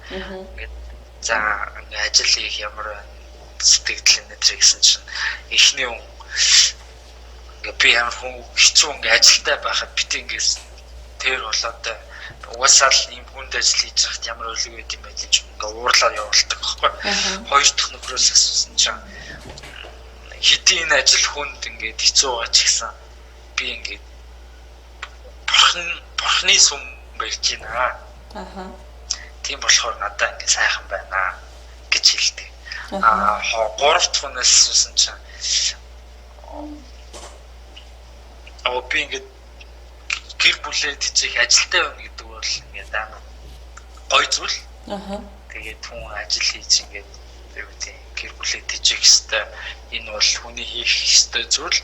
Ингээд за ингээд ажил хийх ямар сэтгэл нэтэр гэсэн чинь эхний хүн ингээд би ямар хүн хэцүү ингээд ажилтай байхад бит ингээд тэр болоод угаасаа л ийм хүнд ажил хийж байхад ямар өлөг байд юм бэ гэж ингээд уурлаар явуулдаг байхгүй. Хоёр дахь нөхрөөс асуусан чинь хэдийн ажил хүнд ингээд хэцүү байгаа ч гэсэн би ингээд бурхны сүм барьж байна. Тийм болохоор надад ингээд сайхан байна гэж хэлдэг. Гурав дахь хүнээс асуусан чинь би ингээд гэр бүлээ тийчих ажилтай байна гэдэг бол ингээд амар гоё зүйл. Тэгээд хүн ажил хийж ингээд гэр бүлээ тийчих хэвээр энэ бол хүний хийх хэвээр зүйл.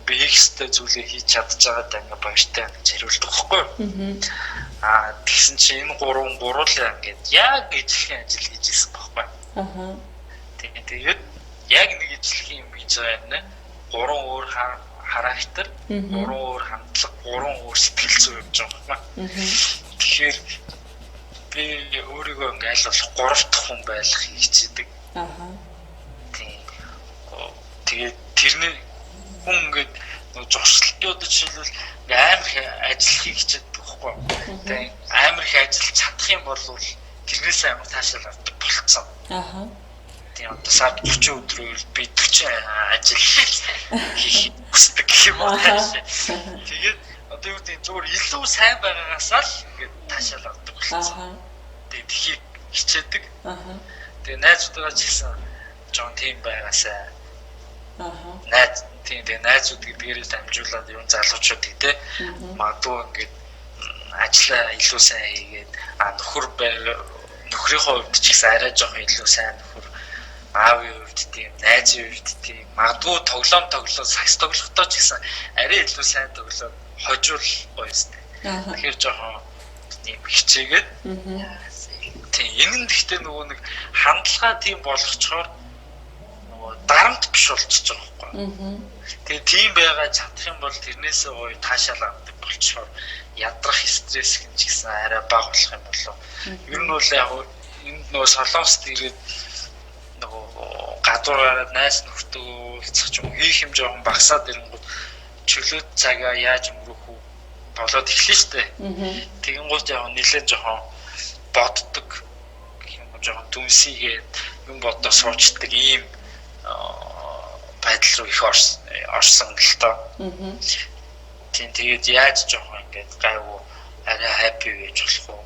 Би хийх хэвээр зүйлээ хийж чадж байгаадаа ингээд баяртай гэж хариулдаг байхгүй юу? Тэгсэн чинь энэ гуруулаа ингээд яг ижлэхэн ажил хийж ирсэн байхгүй юу? Тэгээд яг нэг ижлэхэн юм хийж байгаа юм. Гурван өөр характер, гурван өөр хандлага, гурван өөр сэтгэл зүй явж байгаа юм байна. Тэгэхээр би өөрийгөө ингээд аль болох гурав дахь хүн байх хичээдэг. Тэгээд тэрний хүн ингээд зуршилтууд жишээлбэл амар их ажил хийх хичээдэг байхгүй. Тэгээд амар их ажиллаж чадах юм бол тэрнээс амар таашаал авдаг болцсон. Тийм одоо сар 30 өдрөөр би 40 ажил хийх хүсдэг юм байна. Тэгээд одоо юу гэдэг зүгээр илүү сайн байгаагаасаа л ингээд таашаал авдаг болцсон. Тэгээд их хичээдэг. Тэгээд найзуудаа ч гэсэн жоон тийм байгаасаа. Найзууд гэдгээрээ дамжуулаад юм залуучууд гэдэг магадгүй ингээд ажиллаа илүү сайн хийгээд нөхрийнхөө хувьд ч гэсэн арай жоох илүү сайн нөхөр аавын хувьд тийм найзын хувьд тийм магадгүй тоглоом сакс тоглохдоо ч гэсэн арай илүү сайн тоглоод хожуул гоё юмстай. Тэгэхээр жоохон тийм хичээгээд тийм энэ нь гэхдээ нөгөө нэг хандлага тийм болгочоор нөгөө дарамт биш болчихж байгаа байхгүй. Тэгээ тийм байгаа чадах юм бол тэрнээсээ гоё таашаал авдаг болчихоор ядрах стресс гэнч гэсэн арай бага болох юм болов. Ер нь бол яг энэ нөгөө солонгост ирээд нөгөө гадуураараа найз нөхдөд уулзах ч юм хийх юм жоохон багасаад ирэнгүүт чөлөөт цагаа яаж өнгөрөх үү болоод эхлэв штэ. Тэгэнгүүт яг нэлээд жоохон боддог юм жоохон дүнсийгээд юм бодоо суучдаг ийм байдал руу их орсон л тоо. Тийм тэгээд яаж жоохон ингээд гайвуу арай хаппи байж болох уу?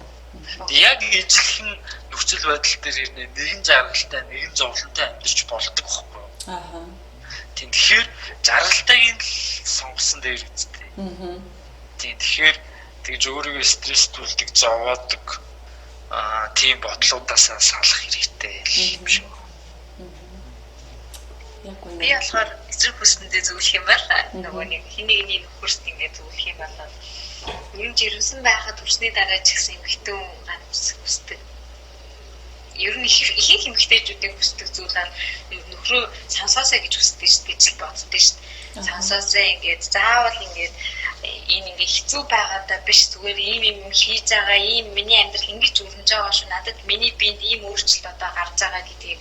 Яг ижлэхэн нөхцөл байдал дээр нэгэн жаргалтай, нэгэн зовлонтой амьдарч болдог байхгүй юу? Тийм тэгэхээр жаргалтайг л сонгосон дээр үстэй. Тийм тэгэхээр тэгж өөрийгөө стресстүүлдэг, зовоодог тийм бодлуудаасаа салах хэрэгтэй юм шиг. Би болохоор эсрэг хүсэндээ зөвлөх юм байна. Нөгөө нэг хэнийг нөхөрт ингэ зөвлөх юм байна. Ер нь жирэмсэн байхад төрсний дараа ч гэсэн эмхтэн гад хүсдэг. Ер нь их эмхтэйчүүдийн хүсдэг зүйл нь нөхрөө сансаасаа гэж хүсдэг шүү дээ гэж боддог шүү дээ. Сансаасаа ингээд заавал ингээд энэ ингээ хэцүү байгаадаа биш зүгээр ийм хийж байгаа ийм миний амьдрал ингэж өвлөж байгаа шүү. Надад миний биед ийм өөрчлөлт одоо гарч байгаа гэдгийг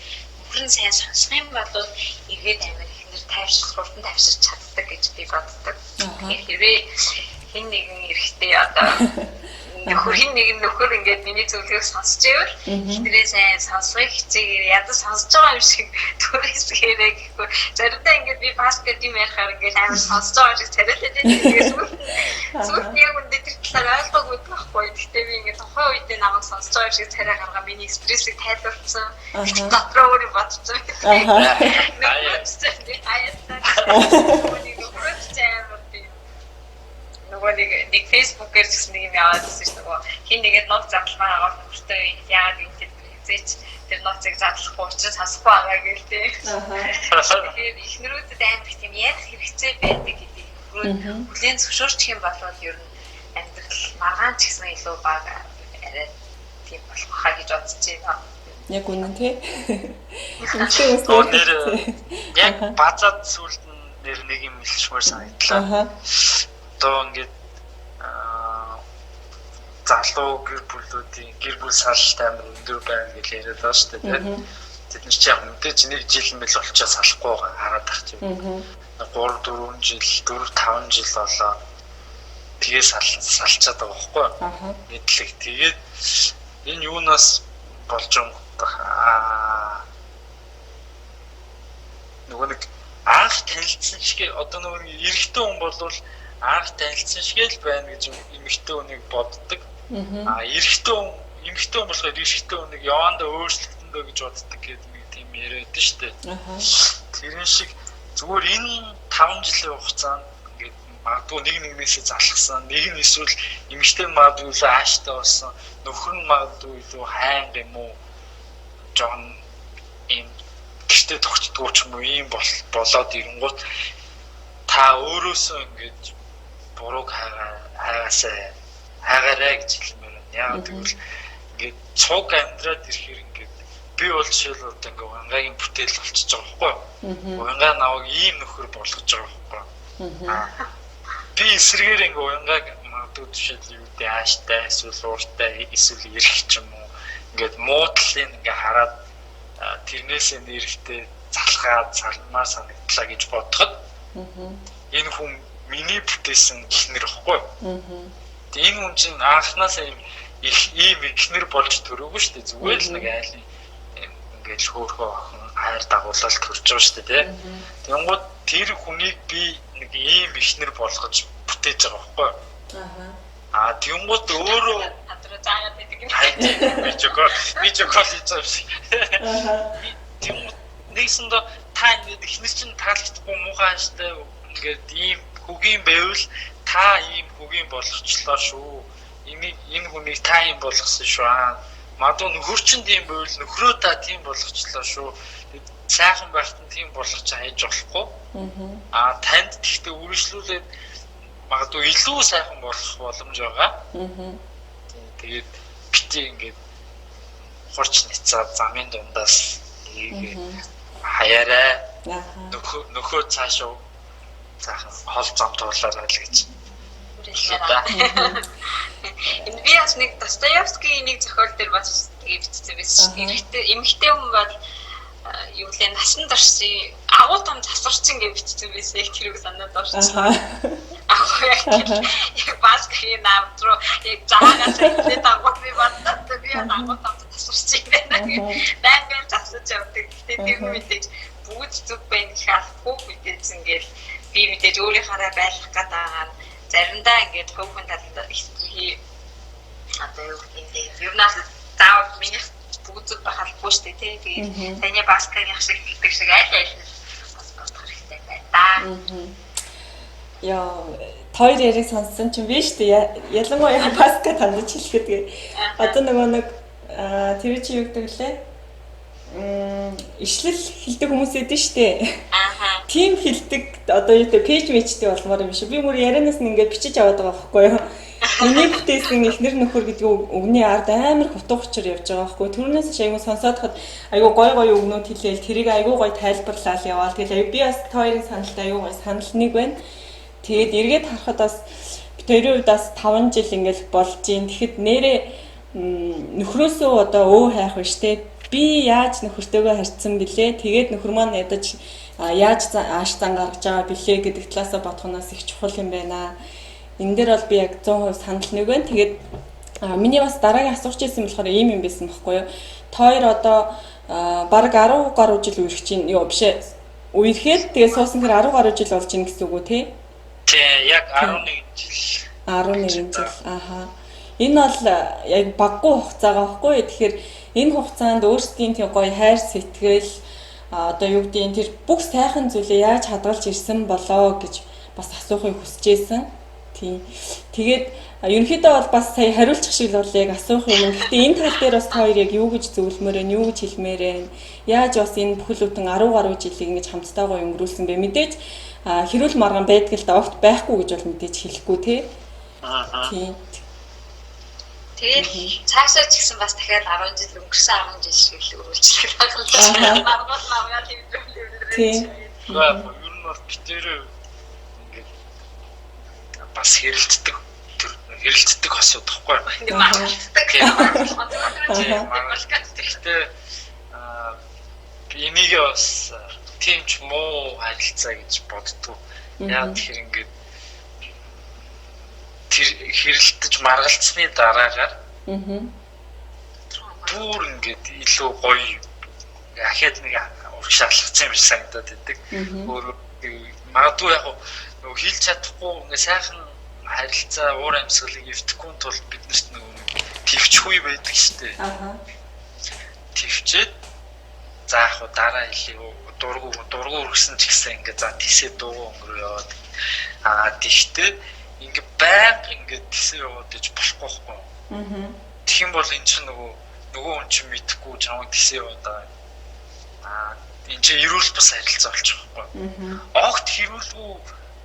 нөхөр нь сайн сонсох юм бол эргээд амир ихнэр хурдан тайвширч чаддаг гэж би боддог. Хэрвээ хин нэгэн эрэхтэй одоо нөхөр ингээд миний зөвлөгөөг сонсч ивэл ихнэрээ сайн сонсохыг хичээгээр ядаж сонсож байгаа юм шиг түрээс хэрэг гэхгүй заримдаа ингээд би баскет юм ярихаар ингээд амар сонсож байгаа шиг царайлаад байдаг. Зүгээр яг үндэ тэр талаар ойлгоогүй байхгүй. Гэхдээ би ингээд тухайн үедээ намайг сонсож байгаа шиг царай гаргаа миний стрессийг тайлбарлсан. Дотроо өөрөө бодсон. Нөгөө нэг Facebook-ээр ч гэсэн нэг юм яваад байсан шүү дээ. хин нэгэд нууц задлах байгаа нөхөртэй яагаад ингэж хэзээч тэр нууцыг задлахгүй учраас хасахгүй байгаа гэлтэй. Тэгэхээр эхнэрүүдэд амар их тийм ярих хэрэгцээ байдаг гэдэг. Хүлээн зөвшөөрчих юм бол ер нь амьдрал маргаан ч гэсэн илүү бага арай тийм болох хаа гэж бодож байна. Яг үнэн тий. Яг базаад сүлд нэр нэг юм хэлшмээр санагдлаа. Одоо ингээд залуу гэр бүлүүдийн гэр бүл салалт амар өндөр байна гэж яриад байгаа шүү дээ. Тэд нар ч яг мэдээж нэг жил юм бэл болчоо салахгүй байгаа хараад тах юм. 3-4 жил 4-5 жил болоо тэгээ салчаад байгаа байхгүй юу? Мэдлэг. Тэгээд энэ юунаас болж байгаа нөгөө нэг анх танилцсан шиг одоо нөгөө эрэгтэй хүн болвол анх танилцсан шиг л байна гэж эмэгтэй хүнийг боддог. Эрэгтэй хүн болохоор эрэгтэй хүнийг явандаа өөрчлөлтөндөө гэж боддог гэдэг нэг тийм яриад байна шүү дээ. Тэрэн шиг зүгээр энэ 5 жилийн хугацаанд ингээд магадгүй нэгнээсээ залхсан, нэг нь эсвэл эмэгтэй магадгүй ааштай болсон, нөхөр нь магадгүй илүү хайнга юм уу жоон ийм гэртээ тогтдгоо ч юм уу ийм болоод ирэнгүүт та өөрөөсөө ингээд бурууг хаагаарай гэж хэлмээр байна. Яг тэгвэл ингээд цуг амьдраад ирэхээр ингээд би бол жишээл одоо ингээд уянгагийн бүтээл болчихж байгаа байхгүй юу? Уянгаа наваг ийм нөхөр болгож байгаа байхгүй юу? Би эсрэгээр ингээд уянгааг магадгүй жишээл юу гэдэг ааштай эсвэл ууртай эсвэл эрх ч юм уу ингээд муудлын ингээд хараад тэрнээсээ нэрхтээ залхаад салмаар санагдлаа гэж бодоход энэ хүн миний бүтээсэн эхнэр ихгүй. Тэгээ энэ хүн чинь анхнаасаа ийм эхнэр болж төрөөгүй шүү дээ. Зүгээр л нэг айлын ингээд хөөхөө охин хайр дагуулалт төрж байгаа шүү дээ. Тэнгууд тэр хүнийг би нэг ийм эхнэр болгож бүтээж байгаа байхгүй. Тэнгууд өөрөө хадраа заагаад байдаг юм. Видеокол хийж байгаа шиг. Тэнгууд нэгсэндээ та ингээд эхнэр чинь таалагдахгүй муухай ааштай ингээд ийм хөгийн байвал та ийм хөгийн болгочлоо шүү. Энэ хүнийг та ийм болгосон шүү. Магадгүй нөхөр чинь тийм байвал нөхрөө та тийм болгочлоо шүү. Сайхан байхад нь тийм болгоч хайж болохгүй. Танд тэгтээ үргэлжлүүлээд магадгүй илүү сайхан болох боломж байгаа. Тэгээд бити ингээд хурц нэцээ замын дундаас хаяарай. Нөхөө цаашаа хол зам туулаарай л гэж. Энэ би бас нэг Достоевскийн нэг зохиол дээр бас тэгээ бичсэн байсан шүү дээ. Эмэгтэй хүн бол юу лээ насан туршийн агуу том засварчин гэж бичсэн байсан. Яг тэрийг санаад орчихсон. Яг баскын наавтруу яг заагаас хэлээд агуу би боддоо би агуу том засварчин байна. Байнгын засаж явдаг. Гэтэ тэр мэдээж бүгд зүг байна гэхэлгүй мэдээж ингээл би мэдээж өөрийнхаараа байлгах гэдэг заримдаа ингээд хөөхөн талд их одоо юу гэдэг юм нас заавал миний бүгд зүг бахалгүй шүү дээ тий. Тэгээд таны баскагийн шиг хэлдэг шиг айл бас бодох хэрэгтэй байна. Яа, хоёр яриг сонссон ч юм биш үү? Ялангуяа баска тандж хэлэхэд одоо нэг тэр чи юу гэдэг лээ? Ишлэл хэлдэг хүмүүс эдэн штэ. Тим хэлдэг одоо юу гэдэг пэйж мэйчтэй болмоор юм шиг. Би мөр ярианаас нь ингээд бичиж аваад байгаа байхгүй юу? Миний бүтээсэн эхнэр нөхөр гэдэг үгний ард амар хутга учир явж байгаа байхгүй. Түрүүнээс айгуу сонсоод хад айгуу гой үгнүүд хэлээл тэрийг айгуу гой тайлбарлал яваал. Тэгэл би бас хоёрын саналтай айгуу гой санал нэг байна. Тэгээд эргээд харахад бас тэрийн хувьд бас 5 жил ингээд болж ийн. Тэгэхэд нэрээ нөхрөөсөө одоо өө хайх биш те. Би яаж нөхөртөөгөө харьцсан бэлээ. Тэгээд нөхөр маань ядаж яаж ааш зан гаргаж байгаа бэлээ гэдэг талаасаа бодохноос их чухал юм байна. Энэ дээр бол би яг 100% санал нэг байна. Тэгээд миний бас дараагийн асууж ирсэн болохоор ийм юм байсан байхгүй юу? Тоор одоо бараг 10 гаруй жил үргэж чинь юу биш ээ. Үерхэд тэгээд суусан тэр 10 гаруй жил болж ийн гэсэн үг үү те? Тий, яг 11 жил. 11 жил. Энэ бол яг баггүй хугацаагаа байхгүй юу? Тэгэхээр энэ хугацаанд өөрсдийн тийм гоё хайр сэтгэл одоо юу гэдгийг тэр бүх сайхан зүйлээ яаж хадгалж ирсэн болоо гэж бас асуухыг хүсэж байсан. Тийм. Тэгээд Ерөнхийдөө бол бас сая хариулчих шиг л бол яг асуух юм. Гэхдээ энэ тал дээр бас та хоёр яг юу гэж зөвлөмөр вэ? Юу гэж хэлмээр вэ? Яаж бас энэ бүхэл бүтэн 10 гаруй жилийг ингэж хамтдаагаа өнгөрүүлсэн бэ? Мэдээж хэрүүл маргаан байдаг л да огт байхгүй гэж бол мэдээж хэлэхгүй тий. Тийм. Тэгээд цаашаа ч гэсэн бас дахиад 10 жил өнгөрсөн 10 жил шиг л үргэлжлэх хагалтай. Маргаал юм. Тийм. Ер нь бол битээр ингээд бас хэрэлддэг асуудал байхгүй. Маргалдаг. Гэхдээ энийг бас тиймч муу харилцаа гэж боддог. Яа тэгэхээр ингээд тэр хэрэлдэж маргалцсны дараагаар бүр ингээд илүү гоё ахаад нэг урагшаалгацсан юм шиг санагдаад байдаг. Өөр магадгүй яг нөгөө хийлж чадахгүй ингээд сайхан харилцаа уур амьсгалыг эвдэхгүй тул биднэрт нөгөө төвчгүй байдаг шүү дээ. Төвчээд за яг дараа хэлийг дургу өргөсөн ч гэсэн ингээд за тийсээ дуу өнгөрөө яваад тийштэй ингээд байнга ингээд тийсээ яваад гэж болохгүй байхгүй. Тэгэх юм бол эн чинь нөгөө хүн чинь мэдхгүй чамайг тийсээ яваад энэ чинь эрүүл бас харилцаа болчих واخгүй. Огт хэрүүлгүй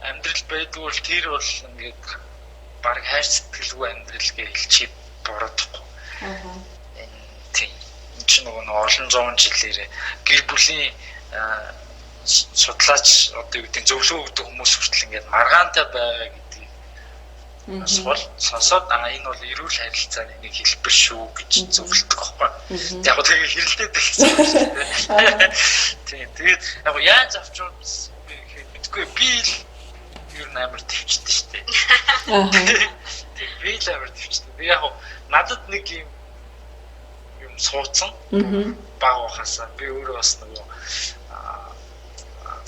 амьдрал байдгүй бол тэр бол ингээд баг хайр сэтгэлгүй амьдрал гэж хэлчих бородохгүй. Тийм. Энэ чинь нөгөө олон зуун жилээр гэр бүлийн судлаач одоо юу гэдэг зөвлөгөө өгдөг хүмүүс хүртэл ингээд маргаантай байгаа гэдгийг сонсоод энэ бол эрүүл харилцааны нэг хэлбэр шүү гэж зөвлөдөг байхгүй. Яг тэгээ хэрэлдээд байсан шүү дээ. Тийм. Тэгээд яг яаж авчвал мэдгүй би л ер нь амар төвчтэй шүү дээ. Тийм би л амар төвчтэй. Яг надад нэг юм суудсан. Баг ухаасаа би өөрөө бас нөгөө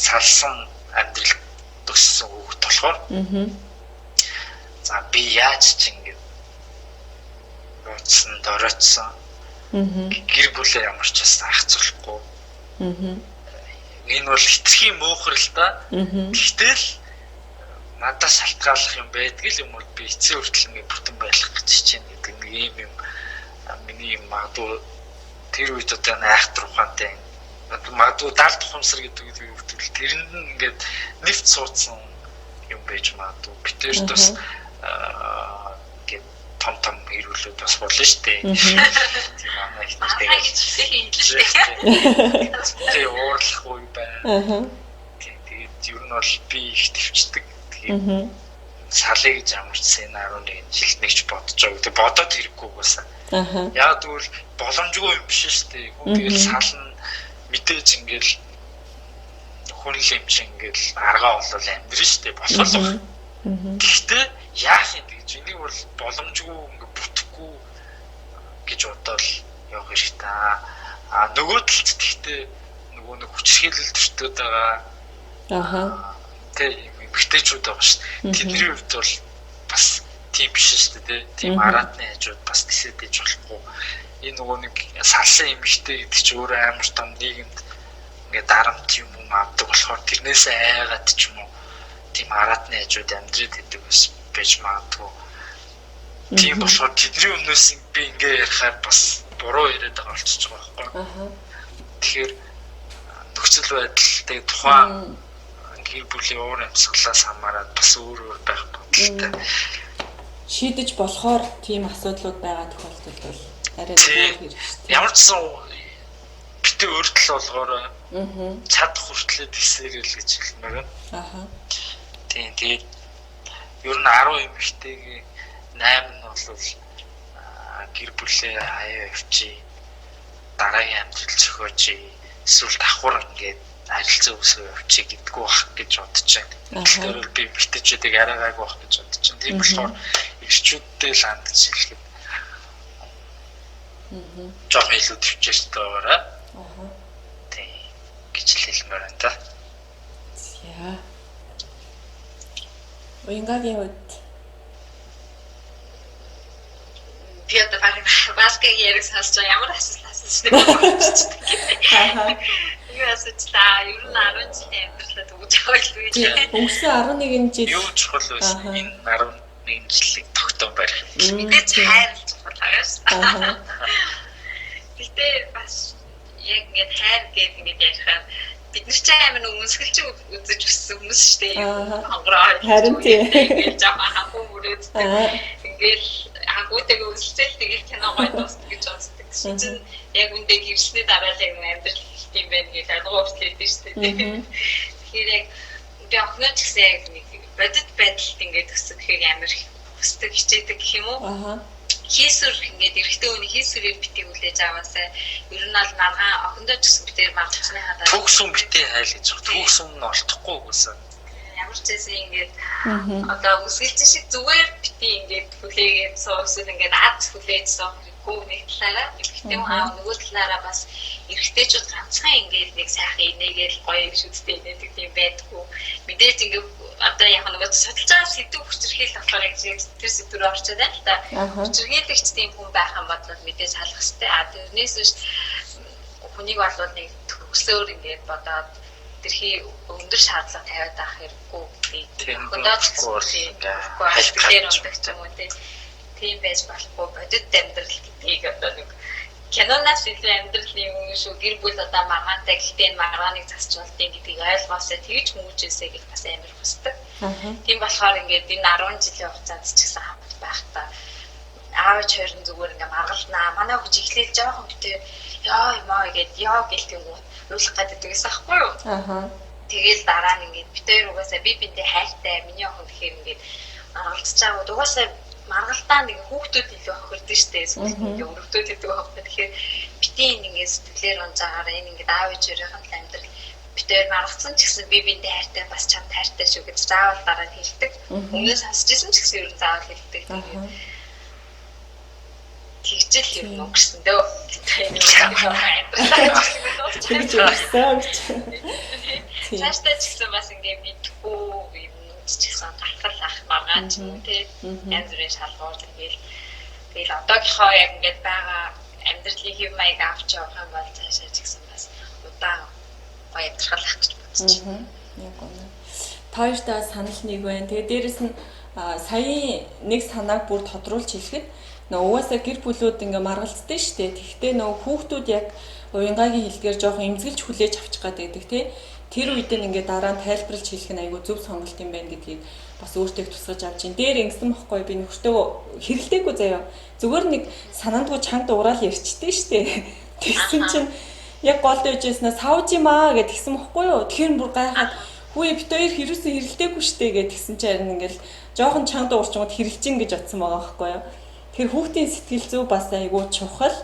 салсан амьдрал төссөн хүүхд болохоор за би яаж ч ингэж нууцсан доройтсон гэр бүлээ ямар ч бас ахцуулахгүй энэ бол хитрхи муухар л да гэхдээ л надаас шалтгааллах юм байдаг л юм бол би эцсийн хүртэл ингэ бүтэн байх гэж чинь гэдэг нэг юм миний магадгүй тэр үед одоо айхтар ухаантай магадгүй даалт тухамсар гэдэг үгтэл тэрэнд нь ингээд нэвт суудсан юм байж магадгүй битэр бас ингээд том хэрүүлүүд бас болно шүү дээ. Тийм манай их тэгээд уурлах үе байна. Тэгээд ер нь бол би их төвчдөг. Тэгээд салыг гэж ямар ч сценарий 11 жилд нэгч бодож байгаа. Тэгээд бодоод хэрэггүй угаасаа. Яг тэгвэл боломжгүй юм биш шүү дээ. Тэгэл сална мэдээж ингээл хүн л юм шиг ингээл аргаа болол амьдрын шүү дээ. Болохоор. Гэхдээ яах юм гэж энийг бол боломжгүй ингээ бүтэхгүй гэж бодоод явах хэрэгтэй. Нөгөө талд гэхдээ нөгөө нэг хүчрхийлэл төртөд байгаа. Тэг эмгтээчүүд байгаа шүү дээ. Тэдний хувьд бол бас тийм биш шүү дээ. Тийм аратны хажууд бас тисэд ээж болохгүй. Энэ нөгөө нэг салсан эмгтээ гэдэг чинь өөрөө амар том нийгэмд ингээ дарамт юм авдаг болохоор тэрнээс айгаад ч юм уу тийм аратны хажууд амьдрээд идэг бас байж магадгүй. Тийм болохоор тэдний өмнөөс би ингээ ярихаар бас буруу яриад байгаа болчихж байгаа байхгүй. Тэгэхээр нөхцөл байдалтай тухайн гэр бүлийн уур амьсгалаас хамаарат бас өөр байх бодолтой. Шийдэж болохоор тийм асуудлууд байгаа тохиолдолд бол арай өөр хэрэг шүү дээ. Ямар ч сан битээ өөртөл болгоорой. Чадах хүртлээр тгсэрэл гэж хэлмээр байна. Тийм тэгээд ер нь 10 эмэгтэйгээ 8 нь бол гэр бүлээ хаяа явчих. Дараагийн амьдрал зохиож эсвэл давхар ингээд харилцаа үүсгэж явчих гэдэггүй бах гэж бодож байна. Тэгэхээр би эмэгтэйчүүдийг арайгааг бах гэж бодож байна. Тийм болохоор эрчүүдтэй л хандж хэлэхэд жоохон илүү төвчээртэй байгаарай. Тийм гэж хэлмээр байна та. Яа. Уянгагийн үед би одоо баскетбол ярих сонсож ямар асуулт асууж байна. Юу асууж та ер нь 10 жилийн амьдралаа төгөж байгаа л үү? Өнгөрсөн 11 жил юу чухал байсан энэ 11 жилийг тогтоох дом барих. Мэдээж хайрлаж байгаа шүү. Гэтэ бас яг ингээд хайр гэдэг ингээд ярихаар бид нар ч амар өмсгөлч үзэж өссөн хүмүүс шүү дээ. Хонгороо. Харин тийм. Ингээд жаахан хангуу мөрөөд. Ингээд хангуутэйг өсөлтөл тэгээд кино гоёдос гэж боддог. Чинь яг үндэ гэрсний дараа л яг амьдрал юм байна гэж ойлгоо хүртлээ шүү дээ. Тэгэхээр яг би охиноо ч гэсэн яг нэг бодит байдалд ингээд өсөхийг амар хүсдэг хичээдэг гэх юм уу? Хийсвэр ингээд эрэгтэй хүний хийсвэрээр битгий хүлээж аваасаа ер нь бол маргаан охиндоо ч гэсэн битээр магцны хадаа төгсүн битээ хайл гэж байна. Төгсүн нь олдохгүй үгүйсэн. Ямар ч гэсэн ингээд одоо үсгэлч шиг зүгээр битгий ингээд хүлээгээд суусэл ингээд ад хүлээж суух хэрэггүй нэг талаараа эрэгтэй хүн аав нөгөө талаараа бас эрэгтэйчүүд ганцхан ингээд нэг сайхан инээгээл гоё шүттэй инээдэг юм байдгүй. Мэдээж ингээд одоо яг нэг судалж байгаа сэдв хүчрхийл болохоор яг тэр сэдвээр орчод байна л да. Хүчрхийлэгч тийм хүн байх юм бол мэдээж салах хэрэгтэй. Тэрнээс биш хүнийг болвол нэг төгсөөр ингээд бодоод тэрхий өндөр шаардлага тавиад авах хэрэггүй. Тийм бодохгүй хайлтгаар ундаг юм уу тийм байж болохгүй бодит амьдрал гэдгийг одоо нэг киноноос илүү амьдралын юм шүү гэр бүл одоо маргаантай гэхдээ маргааныг засчулдیں۔ Гэдгийг ойлгоосоо тэгж хүмүүжээсэй гэж бас амар хүсдэг. Тийм болохоор ингээд энэ 10 жилийн хугацаанд ч гэсэн хамт байхдаа аав чойрон зүгээр ингээд маргалнаа. Манай хож ихлээл жоохон битээ яа юм аа гэд яа гэлтэнгүү уйлах гэдэг гэсэн аахгүй юу? Тэгэл дараа нь ингээд битээр угаасаа би бинтээ хайртай миний охин гэхээр ингээд маргалцж байгаа угаасаа маргалтаа нэг хүүхдүүд илүү хохирдсон шүү дээ. Ингээд өрөвдөд идэг хохирд. Тэгэхээр битийн ингээд сэтгэлээр унжаагаар энэ ингээд аав ээжийнхэн л амьдрал битээр маргацсан ч гэсэн би бинтээ хайртай бас чам хайртай шүү гэж заавал дараа нь хэлдэг. Өмнө нь сонсчихсан ч гэсэн ер нь заавал хэлдэг. Тэгжэл юм өнгөрсөн дөө. Цаашдаа ч гэсэн бас ингээд мэдгүй юм ч гэсэн гахал ах байгаа ч юм те. Янз бүрийн шалгуур тэгэл одоогийнхоо яг ингээд байгаа амьдралын хэв маяг авч явах юм бол цаашаа ч гэсэн бас удаан гоё амьдрал ах гэж бодож байна. Яг үнэ. Таашдаа санал нэг байна. Тэгээ дээрэс нь саяын нэг санааг бүр тодруулж хэлэхэд угаасаа гэр бүлүүд ингээ маргалцдаг шүү дээ. Тэгэхдээ нөгөө хүүхдүүд яг уянгагийн хэлгээр жоохон эмзэглэж хүлээж авчих гэдэг тий. Тэр үед нь ингээ дараа нь тайлбарлаж хэлэх нь айгүй зөв сонголт юм байна гэдгийг бас өөртөө тусгаж авч ин. Дээр ингэсэн бохгүй би нөхөртөө хэрэлдээгүй заяа. Зүгээр нэг санаандгүй чанга дуурал ярьчихдээ шүү дээ. Тэгсэн чинь яг голд үйжсэнээ сауж юм аа гэд тэгсэн бохгүй юу. Тэгэхээр бүр гайхаад хүү бит хоёр хэрүүсэн хэрэлдээгүй шүү дээ гэд тэгсэн чинь харин ингээл жоохон чанга дуурчгод хэрэлжин гэж бодсон байгаа байхгүй юу. Тэр хүүхдийн сэтгэл зүй бас айгүй чухал.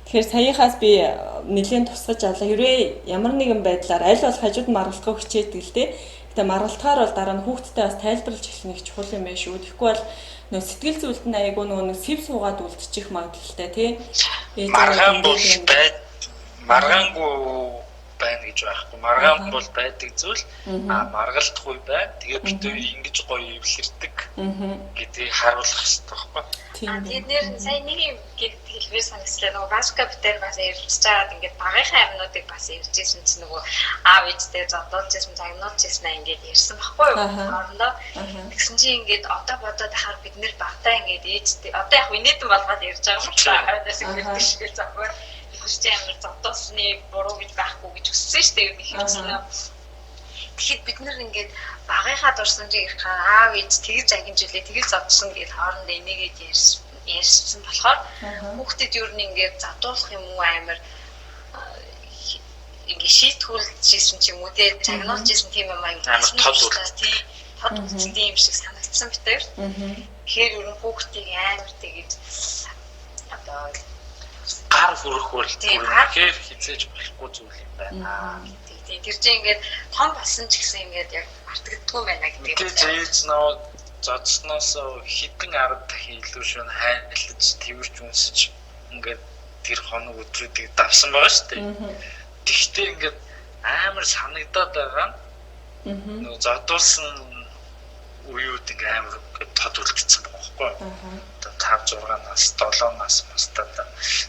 Тэгэхээр саяхаас би нэлээд тусгаж авлаа. Хэрвээ ямар нэгэн байдлаар аль болох хажууд маргалтгаа хичээдэг л дээ. Гэтэ маргалтгаар бол дараа нь хүүхдтэй бас тайлбарлаж хэлэх нэг чухал юм байна шүү. Тэгэхгүй бол нөө сэтгэл зүйлд нь айгүй нөгөө сэв суугаад үлдчих магадaltaй тий. Маргаангүй байна гэж байхгүй. Маргаан бол байдаг зүйл. Маргалтгүй байна. Тэгээ бид ингэж гоё эвлэрдэг гэдгийг харуулах хэрэгтэй байхгүй. Тэгээд нэр сая нэг юм хэлбэр санагслаа нөгөө баска битэр бас ярилцж байгаад ингээд багийнхаа амнуудыг бас ярьжсэн чинь нөгөө аав ээжтэй зодолж ирсэн загнуулж ирсэн ингээд ярьсан байхгүй юу? Хоорондоо. Тэгсэн чинь ингээд одоо бодоод ахаар бид нэр багтаа ингээд ээжтэй одоо яг инээдэн болгоод ярьж байгаа юм байна. Хойноос ингээд шиг зохиол хүсч амар зодолсны буруу гэж байхгүй гэж хүссэн шүү дээ би хэлсэн. Тэгэхэд бид нэр ингээд багийнхаа дурсан шиг ирэх аав ээж тэгж агинжуулээ тэгж зодсон гэж хоорондоо энийгээд ярьсан болохоор хүүхдэд юу нэг ингээд задуулах юм уу амар ингээд шийтгүүлжсэн ч юм уу те загнуулжсэн тийм юм аа тод үлдсэн юм шиг санагдсан битээр. Тэгэхээр ер нь хүүхдийг амар тэгэж одоо гар хүрхүүл тэгэхээр хизээж болохгүй зүйл юм байна. Тэр чинь ингээд том болсон ч гэсэн ингээд яг мартагддгүй байна гэдэг. Тэгээд зээж нөө зодсноос хэдэн 10 дахин илүү шөнө хайлтж тэрж үнсэж ингээд тэр хоног өдрүүдийг давсан байгаа шүү дээ. Тэгтээ ингээд амар санагдаад байгаа нь нөө зодуулсан үеуд ингээд амар тод үлдсэн байгаа байхгүй. 5 6 нас 7 нас мастаа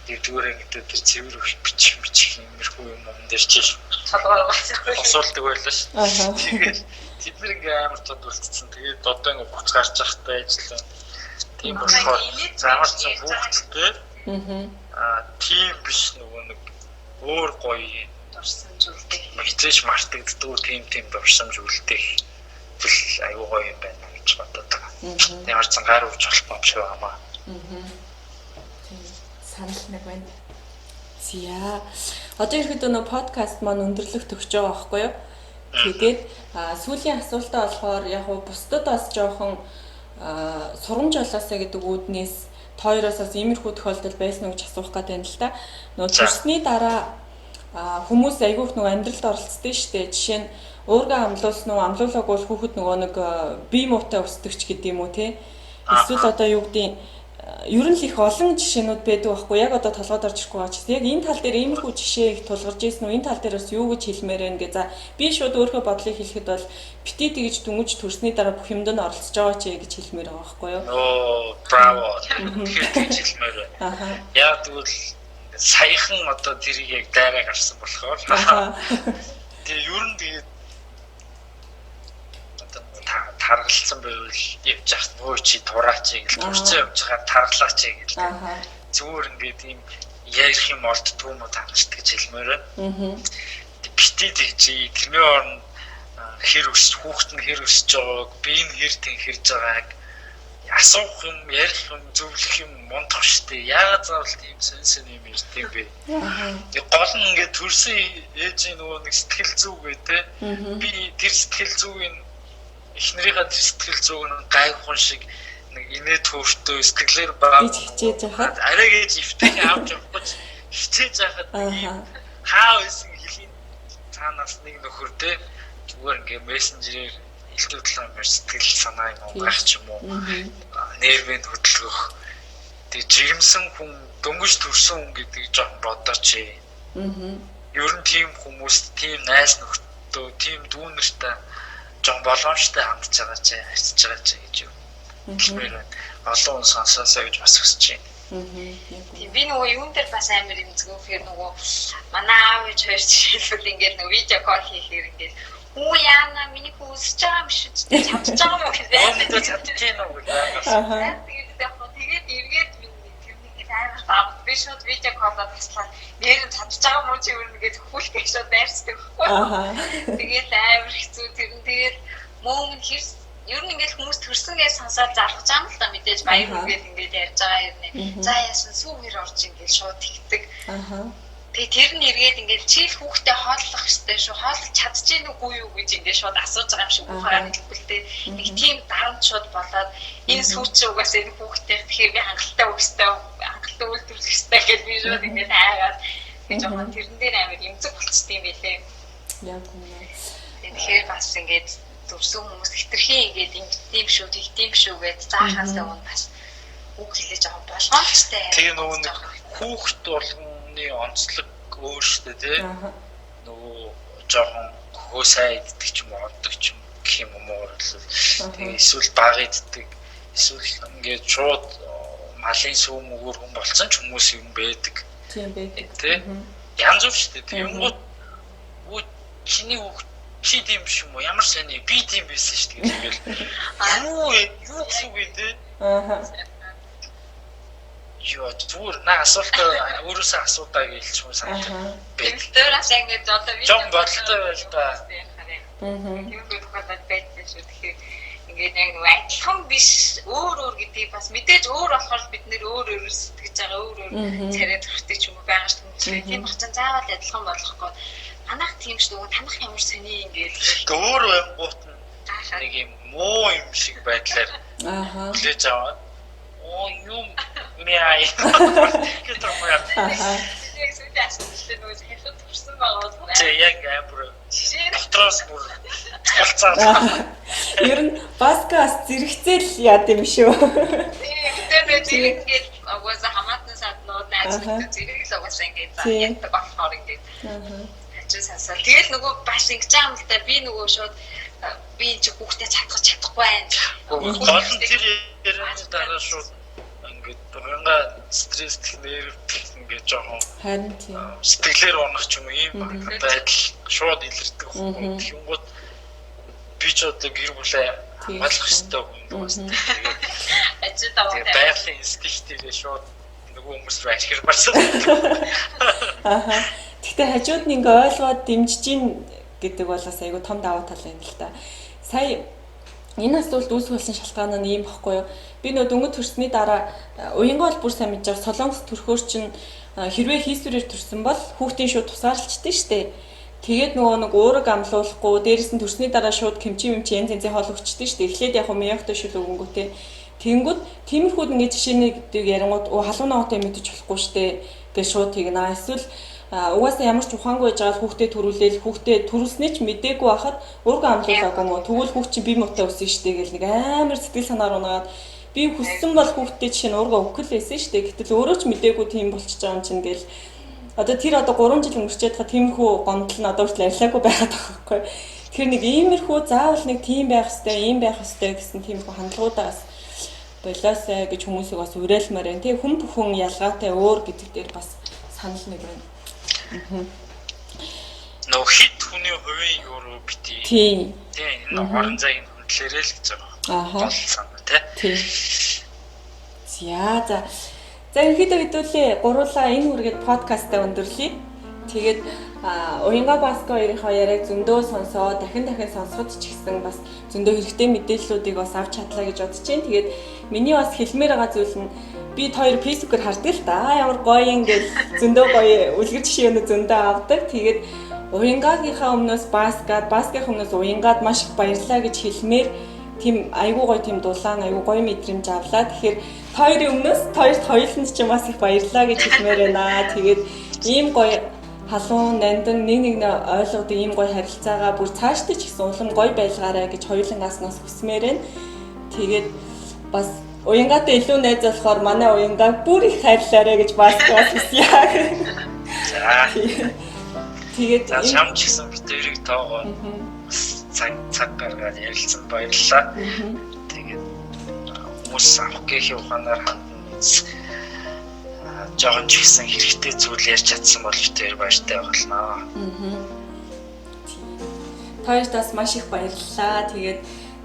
нэгдүгээр ингээд тэр цэвэр бичих юмэрхүү юм дээр чиш толгой осуулдаг байлаа шүү. Тэгээд тэд нэг амар тод үлдсэн. Тэгээд одоо ингээд буц гарч явахтай ажиллаа. Тийм болохоор замаар ч хүүхдтэй тийм биш нөгөө нэг өөр гоё дурсамж үлдэх. мэдээж мартагддаг тийм дурсамж үлдэх аюу гоё юм байна гэж бодоод байгаа. Ямар ч гар үрж болохгүй юм шиг байна. Санал нэг байна. Зя. Одоо ихэд нөө подкаст маань өндөрлөх төгсөж байгаа байхгүй юу? Тэгээд сүүлийн асуултаа болохоор яг бусдад бас жоохон сурамж болоосаа гэдэг үүднээс тойроос бас иймэрхүү тохиолдол байсан уу гэж асуух гэдэг юм л та. Нөгөө төрсний дараа хүмүүс айгүйх нөгөө амьдралд оролцдог шүү дээ. Жишээ нь өөргөө амлуулсан уу, амлуулаагүй хүүхэд нөгөө нэг бие муутай өсдөгч гэдэг юм уу те. Эсвэл одоо юу гэдэг ер нь л их олон жишээнүүд байдаг байхгүй яг одоо толгойд орж ирэхгүй байгаа ч яг энэ тал дээр иймэрхүү жишээ их тулгарч ирсэн үү энэ тал дээрээс юу гэж хэлмээр байна гэ. За би шууд өөрийнхөө бодлыг хэлэхэд бол бити тэгж дүнж төрсний дараа бүх юмд нь оролцож байгаа чи гэж хэлмээр байгаа байхгүй юу? Оо, браво. гэж хэлмээр байна. Яг тэгвэл саяхан одоо тэрийг яг дайраа гарсан болохоор тэгээ ер нь тэгээд таргалсан байвал явж яах нөө чи тураач гэл турцсан явж байгаа таргалаач гэл зүгээр ингээд юм ярих юм олддгүй юм уу таашд гэж хэлмээр байна. Бити тэгжий тэрний орнд хэр өсч хүүхэд нь хэр өсч байгааг би энэ хэр тэнхэрж байгааг асуух юм ярих юм зөвлөх юм мундах штэ яагаад заавал тийм сонсон юм ирд юм бэ. Тэг гол нь ингээд төрсөн ээжийн нөгөө нэг сэтгэл зүг гэдэг би тэр сэтгэл зүгийн эхнэрийнхээ сэтгэл зүг нь гайхуун шиг нэг инээ төөртөө сэтгэлээр баг хичээж байхад арай гэж өвтөг авч явахгүй хичээж байхад хаа байсан хэлхийн цаанаас нэг нөхөр те зүгээр ингээ мессенжерээр хэлтүүлсэн юм сэтгэл санаа юм байх ч юм уу нервийн хөдөлгөх тэг жигэмсэн хүн дөнгөж төрсөн хүн гэдэг жоохон бодооч ер нь тийм хүмүүс тийм найз нөхдөд тийм дүүнэртэй жон боломжтой хандж байгаа ч харьцаж байгаа ч гэж юу. Тэгэхээр олон сонсоосоо гэж бас хүсэж байна. Тийм би нөгөө юун дээр бас амар юм зөвхөн нөгөө манай аав ээж хоёр жишээлбэл ингээд нөгөө видео кол хийхээр ингээд оо яана миний хүсэж байгаа юм шүү дээ чадчих байгаа юм гэж байна. Чадчих юм уу гэж. Тэгээд эргээд тэрнийг амар баа би шууд видео колоор таслаад нэр нь чадчих байгаа юм уу чи юу нэгээд хүлх гэж шууд дайрцдаг байхгүй. Тэгээд амар хэцүү тэрэн тэгээд мөн хэрс ер нь ингээд хүмүүс төрсөнгөө сонсоод зарах жаа л та мэдээж баяр үргээд ингээд ярьж байгаа юм. За яасан сүүгээр орж ингээд шууд тэгдэг. Тэгээ тэр нь эргээд ингээд чийл хүүхдээ хооллох хэрэгтэй шүү. Хооллох чадчих нүггүй юу гэж ингээд шууд асууж байгаа юм шиг ухаан хэлбэлтэй. Нэг тийм дарамт шууд болоод энэ сүүч угаас энэ хүүхдээ тэгэхээр би хангалттай өгстэй хангалттай үйлдвэрлэх хэрэгтэй гэж би шууд ингээд хайгаад гэж жоохон тэрэн дээр амар юмцэг болцсон юм билээ. Яг үнэ. Тэгэхээр бас ингээд төрсөн хүмүүс хитрхийн ингээд тийм шүү тийм шүү гэж заахаасаа өмнө бас үг хэлж байгаа болгоомжтой. Тэгээ нөгөө нэг хүүхд болгоны онцлог өөр штэ тий. Нөгөө жоохон хөө сайн иддэг ч юм уу оддог ч юм гэх юм уу тэгээ эсвэл баг иддэг эсвэл ингээд шууд малын сүм өөр хүн болсон ч хүмүүс юм байдаг. Тийм байдаг. Тий. Янз бүр штэ. Тэнгууд чиний хүүхд чи тийм биш юм уу? Ямар сони би тийм байсан шүү дээ тэгэл. Юу гэсэн үг вэ? Юу зүгээр на асуултаа өөрөөсөө асуудаа гэлч юм санагдав. Бэлтээрээс ингэж одоо видео жон бодлоо байл та. Юу гэдэг вэ бэлтээ шүү тэгэхээр ингээд яг нэг адилхан биш өөр гэдгийг бас мэдээж өөр болохоор бид нэр өөр сэтгэж байгаа өөр царай төрхтэй ч юм уу байгаа шүү дээ. Тийм бахан заавал адилхан болохгүй. Танах тийм шүү дээ. Танах ямар сони ингээд өөр байнгут нэг юм муу юм шиг байдлаар хүлээж аваад оо юм мяа гэдэг юм яа. Яг сүдээс ч нөгөө хэвшээ төрсөн байгаа бол тий яг амар дотроос бүр талцаа. Ер нь подкаст зэрэгцээл яад юм шүү. Тийм тэгээд угаасаа хамаатан саднууд найзлахтай зэрэг л угаасаа ингээд яддаг болохоор ингээд сансаа. Тэгэл нөгөө баш ингэж байгаа юм л да би нөгөө шууд би чи хүүхдэд чадахгүй байна. Гол нь тэр ярианы дараа шууд ингээд дурга стресс нерв ингээд жоохон харин тийм сэтгэлээр унах ч юм уу ийм байдал шууд илэрдэг юм. Тэнгууд би ч одоо гэр бүлээ хамгаалах хэрэгтэй юм байна. ажид даваа Тэгээ байгалийн инстинктээр шууд нөгөө хүмүүс рүү ашиг барьсан. Аха. Гэхдээ хажууд нь ингээ ойлгоод дэмжиж гин гэдэг бол бас айгүй том даваа тал юм л та. Сая энэ асуулт үүсгүүлсэн шалтгаан нь ийм баггүй юу? Би нөө дөнгөж төрсний дараа уянгоо бол бүр сайн мэдж байгаа. Солонгос төрхөөр чинь хэрвээ хийсвэрээр төрсөн бол хүүхдийн шууд тусаарлцдаг штеп. Тэгээд нөгөө нэг уураг амлуулахгүй дээрэс нь төрсний дараа шууд кимчи янз янзын хоол өгчдөг штеп. Эхлээд яг мягтай шил өгөнгөтэй. Тэнгүүд тиймэрхүүд ингээ жишээний гэдэг ярингууд халуун ногоотой мэдэж болохгүй штеп гэж шууд тэгнэ. Эсвэл угаасаа ямар ч ухаангүй байж байгаа хүүхдээ төрүүлээл хүүхдээ төрүүлснээ ч мдээгүй байхад ураг амлуулаагүй мó тэгвэл хүүхд чинь бие муутай өссөн штеп гэл нэг амар сэтгэл санаа руу нагаад би хүссэн бол хүүхдээ жишээ нь ургаа өгөх л байсан штеп. Гэтэл өөрөө ч мдээгүй тийм болчихж байгаа юм чинь гэл одоо тэр одоо 3 жил өнгөрчээд байгаа тиймэрхүү гомдол нь одоо хүртэл арилаагүй байгаад байгаа байхгүй. Тэгэхээр нэг иймэрхүү заавал нэг тийм байх хэвээр ийм байх хэвээр гэсэн тиймэрхүү хандлагуудаас болоосай гэж хүмүүсийг бас уриалмаар байна. Тэгээ хүн бүхэн ялгаатай өөр гэдэг дээр бас санал нэг байна. Нөө хит хүний хувийн юу бити. Тийм. Энэ орон зайг хөндлөрөө л гэж байгаа. Бол санаа тий. За. За ихэд хэдүүлээ гуруулаа энэ үргээд подкастаа өндөрлөе. Тэгээд уянга баско хоёрынхоо яриаг зөндөө сонсоо дахин сонсоход ч гэсэн бас зөндөө хэрэгтэй мэдээллүүдийг бас авч чадлаа гэж бодож байна. Тэгээд миний бас хэлмээр байгаа зүйл нь бид хоёр фэйсбүүкээр хардаг л да. Ямар гоё ингээл зөндөө гоё үлгэр жишээнүүд зөндөө авдаг. Тэгээд уянгагийнхаа өмнөөс баскийн өмнөөс уянгаад маш их баярлалаа гэж хэлмээр тийм айгуу гоё тийм дулаан айгуу гоё мэдрэмж авлаа. Тэгэхээр хоёрын өмнөөс хоёуланд ч бас их баярлалаа гэж хэлмээр байна. Тэгээд ийм гоё халуун нандин нэг ойлгодог ийм гоё харилцаагаа бүр цаашдаа ч гэсэн улам гоё байлгаарай гэж хоёулангаас нас хүсмээр байна. Тэгээд бас уянгаатай илүү найз болохоор манай уянгааг бүр их хайрлаарай гэж баскаас хүсье. За. Тэгээд чам ч гэсэн бид хоёрыг тоогоо цаг гаргаад ярилцсан баярлалаа. Тэгээд хүмүүс авах гэхийн ухаанаар хандна. Жохон ч гэсэн хэрэгтэй зүйл ярьж чадсан бол тэр баяртай болно. Хоёртаас маш их баярлалаа. Тэгээд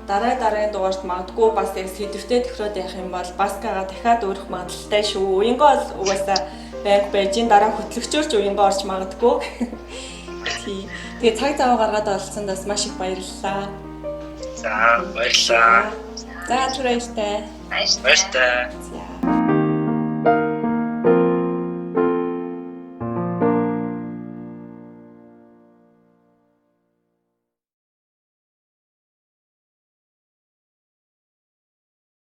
дараагийн дугаарт магадгүй бас яг сэдвтэй тохироод явах юм бол баскагаа дахиад өөрөх магадaltaй шүү. Уянгоо бол угаасаа байг байж ин дараа хөтлөгчөөрч уянгоо орж магадгүй. Тэгээд цаг зав гаргаад олцсондаас маш их баярлалаа. За баярлалаа. За түрэйтэй. Баярлалаа. За.